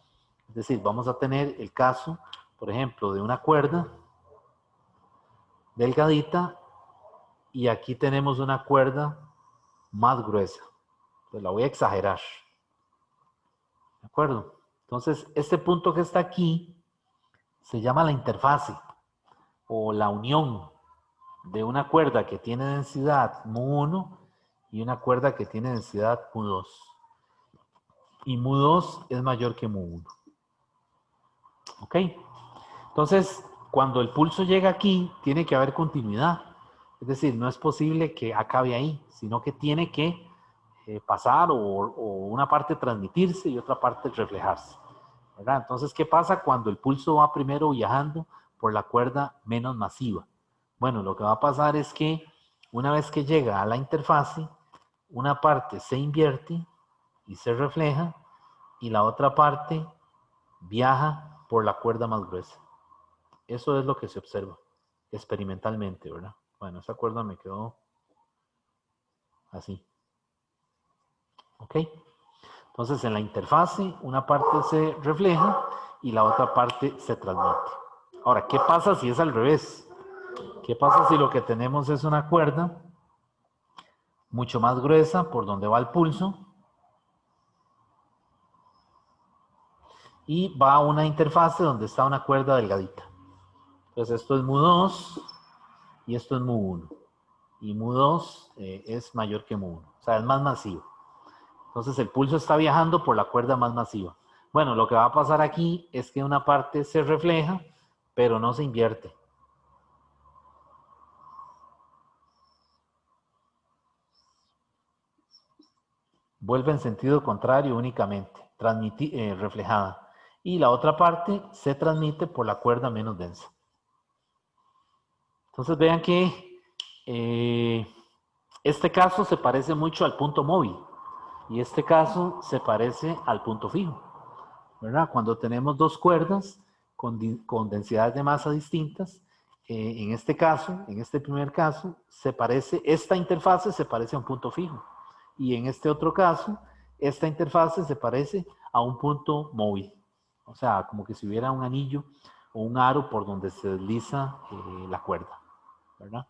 Es decir, vamos a tener el caso, por ejemplo, de una cuerda delgadita y aquí tenemos una cuerda más gruesa. Pues la voy a exagerar. ¿De acuerdo? Entonces, este punto que está aquí se llama la interfase o la unión de una cuerda que tiene densidad mu1 y una cuerda que tiene densidad mu2. Y mu2 es mayor que mu1. ¿Ok? Entonces, cuando el pulso llega aquí, tiene que haber continuidad. Es decir, no es posible que acabe ahí, sino que tiene que pasar o una parte transmitirse y otra parte reflejarse, ¿verdad? Entonces, ¿qué pasa cuando el pulso va primero viajando por la cuerda menos masiva? Bueno, lo que va a pasar es que una vez que llega a la interfase, una parte se invierte y se refleja y la otra parte viaja por la cuerda más gruesa. Eso es lo que se observa experimentalmente, ¿verdad? Bueno, esa cuerda me quedó así. ¿Ok? Entonces, en la interfase, una parte se refleja y la otra parte se transmite. Ahora, ¿qué pasa si es al revés? ¿Qué pasa si lo que tenemos es una cuerda mucho más gruesa por donde va el pulso y va a una interfase donde está una cuerda delgadita? Entonces, esto es mu2 y esto es mu1. y mu2 es mayor que mu1, o sea, es más masivo. Entonces el pulso está viajando por la cuerda más masiva. Bueno, lo que va a pasar aquí es que una parte se refleja, pero no se invierte. Vuelve en sentido contrario únicamente, reflejada. Y la otra parte se transmite por la cuerda menos densa. Entonces vean que este caso se parece mucho al punto móvil y este caso se parece al punto fijo, ¿verdad? Cuando tenemos dos cuerdas con densidades de masa distintas, en este caso, en este primer caso, esta interfase se parece a un punto fijo. Y en este otro caso, esta interfase se parece a un punto móvil. O sea, como que si hubiera un anillo o un aro por donde se desliza la cuerda, ¿verdad?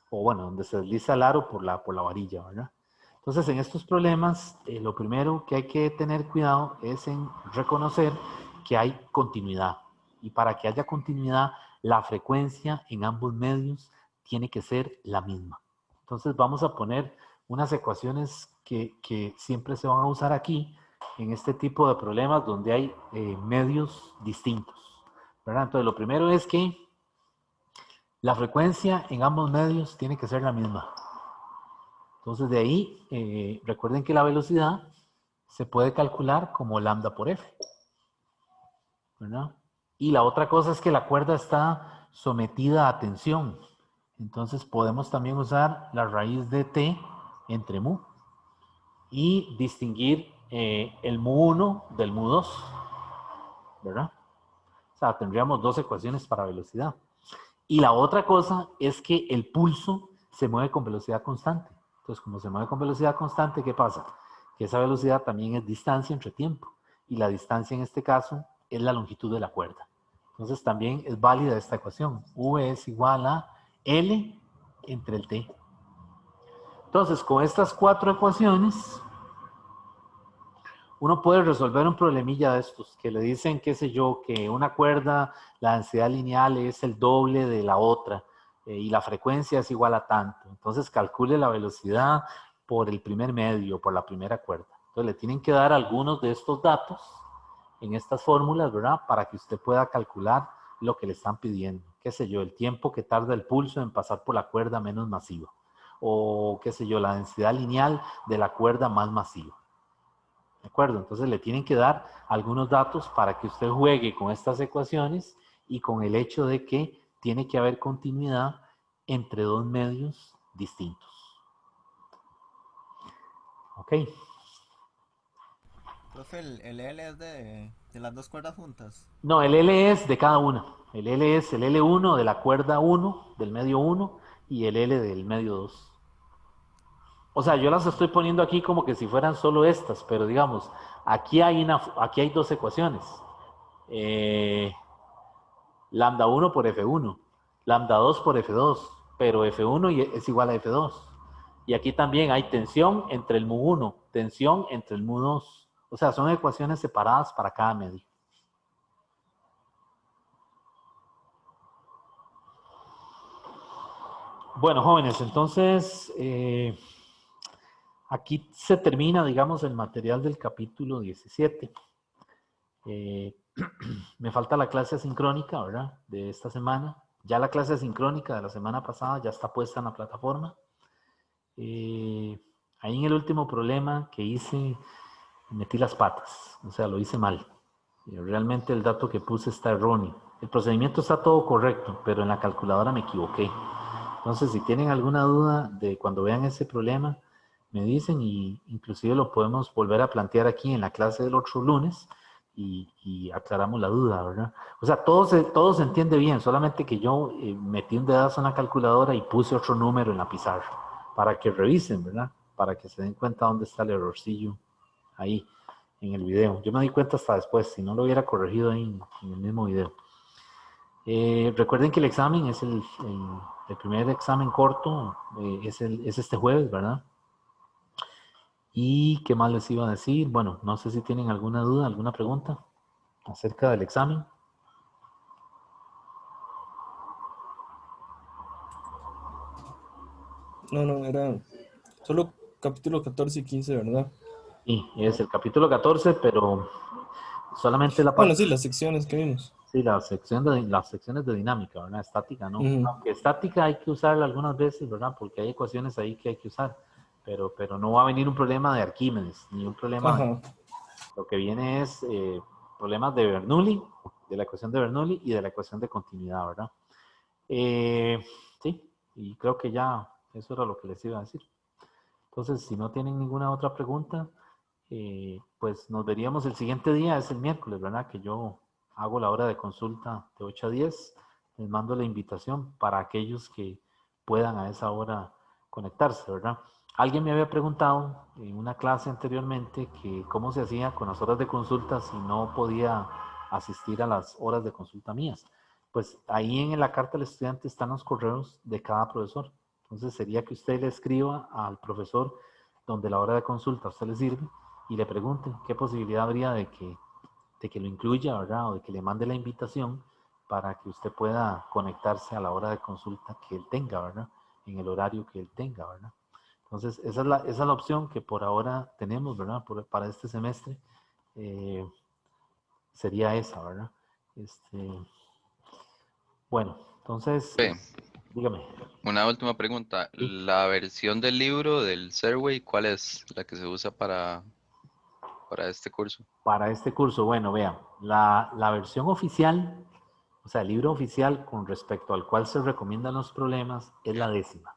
O bueno, donde se desliza el aro por la varilla, ¿verdad? Entonces, en estos problemas, lo primero que hay que tener cuidado es en reconocer que hay continuidad. Y para que haya continuidad, la frecuencia en ambos medios tiene que ser la misma. Entonces, vamos a poner unas ecuaciones que siempre se van a usar aquí en este tipo de problemas donde hay medios distintos, ¿verdad? Entonces, lo primero es que la frecuencia en ambos medios tiene que ser la misma. Entonces, de ahí, recuerden que la velocidad se puede calcular como lambda por f, ¿verdad? Y la otra cosa es que la cuerda está sometida a tensión. Entonces, podemos también usar la raíz de t entre mu y distinguir el mu1 del mu2, ¿verdad? O sea, tendríamos dos ecuaciones para velocidad. Y la otra cosa es que el pulso se mueve con velocidad constante. Entonces, como se mueve con velocidad constante, ¿qué pasa? Que esa velocidad también es distancia entre tiempo. Y la distancia en este caso es la longitud de la cuerda. Entonces, también es válida esta ecuación. V es igual a L entre el T. Entonces, con estas cuatro ecuaciones, uno puede resolver un problemilla de estos, que le dicen, qué sé yo, que una cuerda, la densidad lineal es el doble de la otra y la frecuencia es igual a tanto. Entonces calcule la velocidad por el primer medio, por la primera cuerda. Entonces le tienen que dar algunos de estos datos en estas fórmulas, ¿verdad? Para que usted pueda calcular lo que le están pidiendo. Qué sé yo, el tiempo que tarda el pulso en pasar por la cuerda menos masiva. O qué sé yo, la densidad lineal de la cuerda más masiva. ¿De acuerdo? Entonces le tienen que dar algunos datos para que usted juegue con estas ecuaciones y con el hecho de que tiene que haber continuidad entre dos medios distintos. ¿Ok? Profe, el L es de las dos cuerdas juntas. No, el L es de cada una. El L es el L1 de la cuerda 1, del medio 1, y el L del medio 2. O sea, yo las estoy poniendo aquí como que si fueran solo estas, pero digamos, aquí hay dos ecuaciones. Lambda 1 por F1, lambda 2 por F2, pero F1 es igual a F2. Y aquí también hay tensión entre el mu1, tensión entre el mu2. O sea, son ecuaciones separadas para cada medio. Bueno, jóvenes, entonces aquí se termina, digamos, el material del capítulo 17. Me falta la clase asincrónica, ¿verdad? De esta semana. Ya la clase asincrónica de la semana pasada ya está puesta en la plataforma. Ahí en el último problema que hice, metí las patas, o sea, lo hice mal. Realmente el dato que puse está erróneo. El procedimiento está todo correcto, pero en la calculadora me equivoqué. Entonces, si tienen alguna duda de cuando vean ese problema, me dicen y inclusive lo podemos volver a plantear aquí en la clase del otro lunes y aclaramos la duda, ¿verdad? O sea, todo se entiende bien, solamente que yo metí un dedazo en la calculadora y puse otro número en la pizarra para que revisen, ¿verdad? Para que se den cuenta dónde está el errorcillo ahí en el video. Yo me di cuenta hasta después, si no lo hubiera corregido ahí en el mismo video. Recuerden que el examen es el primer examen corto, es este jueves, ¿verdad? ¿Y qué más les iba a decir? Bueno, no sé si tienen alguna duda, alguna pregunta acerca del examen. No, era solo capítulo 14 y 15, ¿verdad? Sí, es el capítulo 14, pero solamente la Bueno, parte, sí, las secciones que vimos. sí, las secciones de dinámica, ¿verdad? Estática, ¿no? Ujú. Aunque estática hay que usarla algunas veces, ¿verdad? Porque hay ecuaciones ahí que hay que usar, pero no va a venir un problema de Arquímedes, ni un problema de... Ajá. Lo que viene es problemas de Bernoulli, de la ecuación de Bernoulli y de la ecuación de continuidad, ¿verdad? Sí, y creo que ya eso era lo que les iba a decir. Entonces, si no tienen ninguna otra pregunta, pues nos veríamos el siguiente día, es el miércoles, ¿verdad? Que yo hago la hora de consulta de 8 a 10. Les mando la invitación para aquellos que puedan a esa hora conectarse, ¿verdad? Alguien me había preguntado en una clase anteriormente que cómo se hacía con las horas de consulta si no podía asistir a las horas de consulta mías. Pues ahí en la carta del estudiante están los correos de cada profesor. Entonces sería que usted le escriba al profesor donde la hora de consulta a usted le sirve y le pregunte qué posibilidad habría de que lo incluya, ¿verdad? O de que le mande la invitación para que usted pueda conectarse a la hora de consulta que él tenga, ¿verdad? En el horario que él tenga, ¿verdad? Entonces, esa es la opción que por ahora tenemos, ¿verdad? Para este semestre sería esa, ¿verdad? Bueno, entonces, Ve, dígame. una última pregunta. Sí. ¿La versión del libro del Serway, cuál es la que se usa para este curso? Para este curso, bueno, vean, la versión oficial, o sea, el libro oficial con respecto al cual se recomiendan los problemas es la 10ª.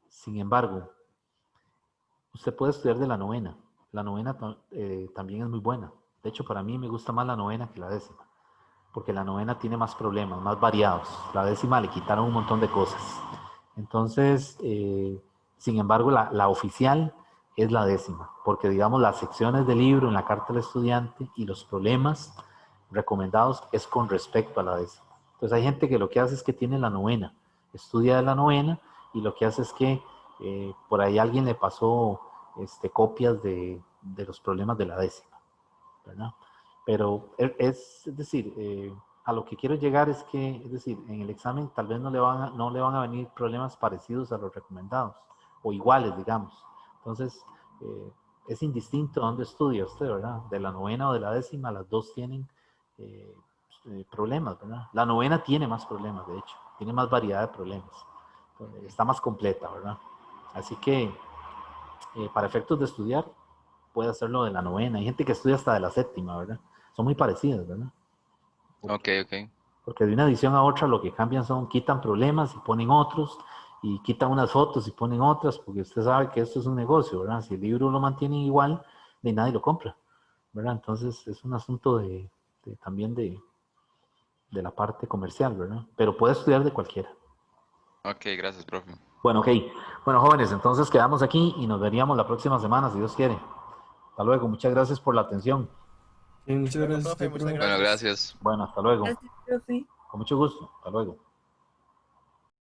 Sin embargo, usted puede estudiar de la 9ª. La 9ª también es muy buena. De hecho, para mí me gusta más la 9ª que la 10ª, porque la 9ª tiene más problemas, más variados. La 10ª le quitaron un montón de cosas. Entonces, sin embargo, la oficial es la 10ª, porque digamos las secciones del libro en la carta del estudiante y los problemas recomendados es con respecto a la 10ª. Entonces hay gente que lo que hace es que tiene la 9ª, estudia de la 9ª y lo que hace es que por ahí alguien le pasó copias de los problemas de la 10ª, ¿verdad? Pero es decir, a lo que quiero llegar es que, es decir, en el examen tal vez no le van a venir problemas parecidos a los recomendados o iguales, digamos. Entonces, es indistinto dónde estudia usted, ¿verdad? De la 9ª o de la 10ª, las dos tienen eh, problemas, ¿verdad? La 9ª tiene más problemas, de hecho, tiene más variedad de problemas. Está más completa, ¿verdad? Así que, para efectos de estudiar, puede hacerlo de la 9ª. Hay gente que estudia hasta de la 7ª, ¿verdad? Son muy parecidas, ¿verdad? Ok, Porque, ok. porque de una edición a otra lo que cambian son, quitan problemas y ponen otros, y quitan unas fotos y ponen otras, porque usted sabe que esto es un negocio, ¿verdad? Si el libro lo mantienen igual, de nadie lo compra, ¿verdad? Entonces es un asunto también de la parte comercial, ¿verdad? Pero puede estudiar de cualquiera. Ok, gracias, profe. Bueno, ok. Bueno, jóvenes, entonces quedamos aquí y nos veríamos la próxima semana, si Dios quiere. Hasta luego. Muchas gracias por la atención. Sí, muchas Luego, gracias a profe, usted, muchas profe. Bueno, gracias. gracias. Bueno, hasta luego. Gracias, profe. Con mucho gusto. Hasta luego.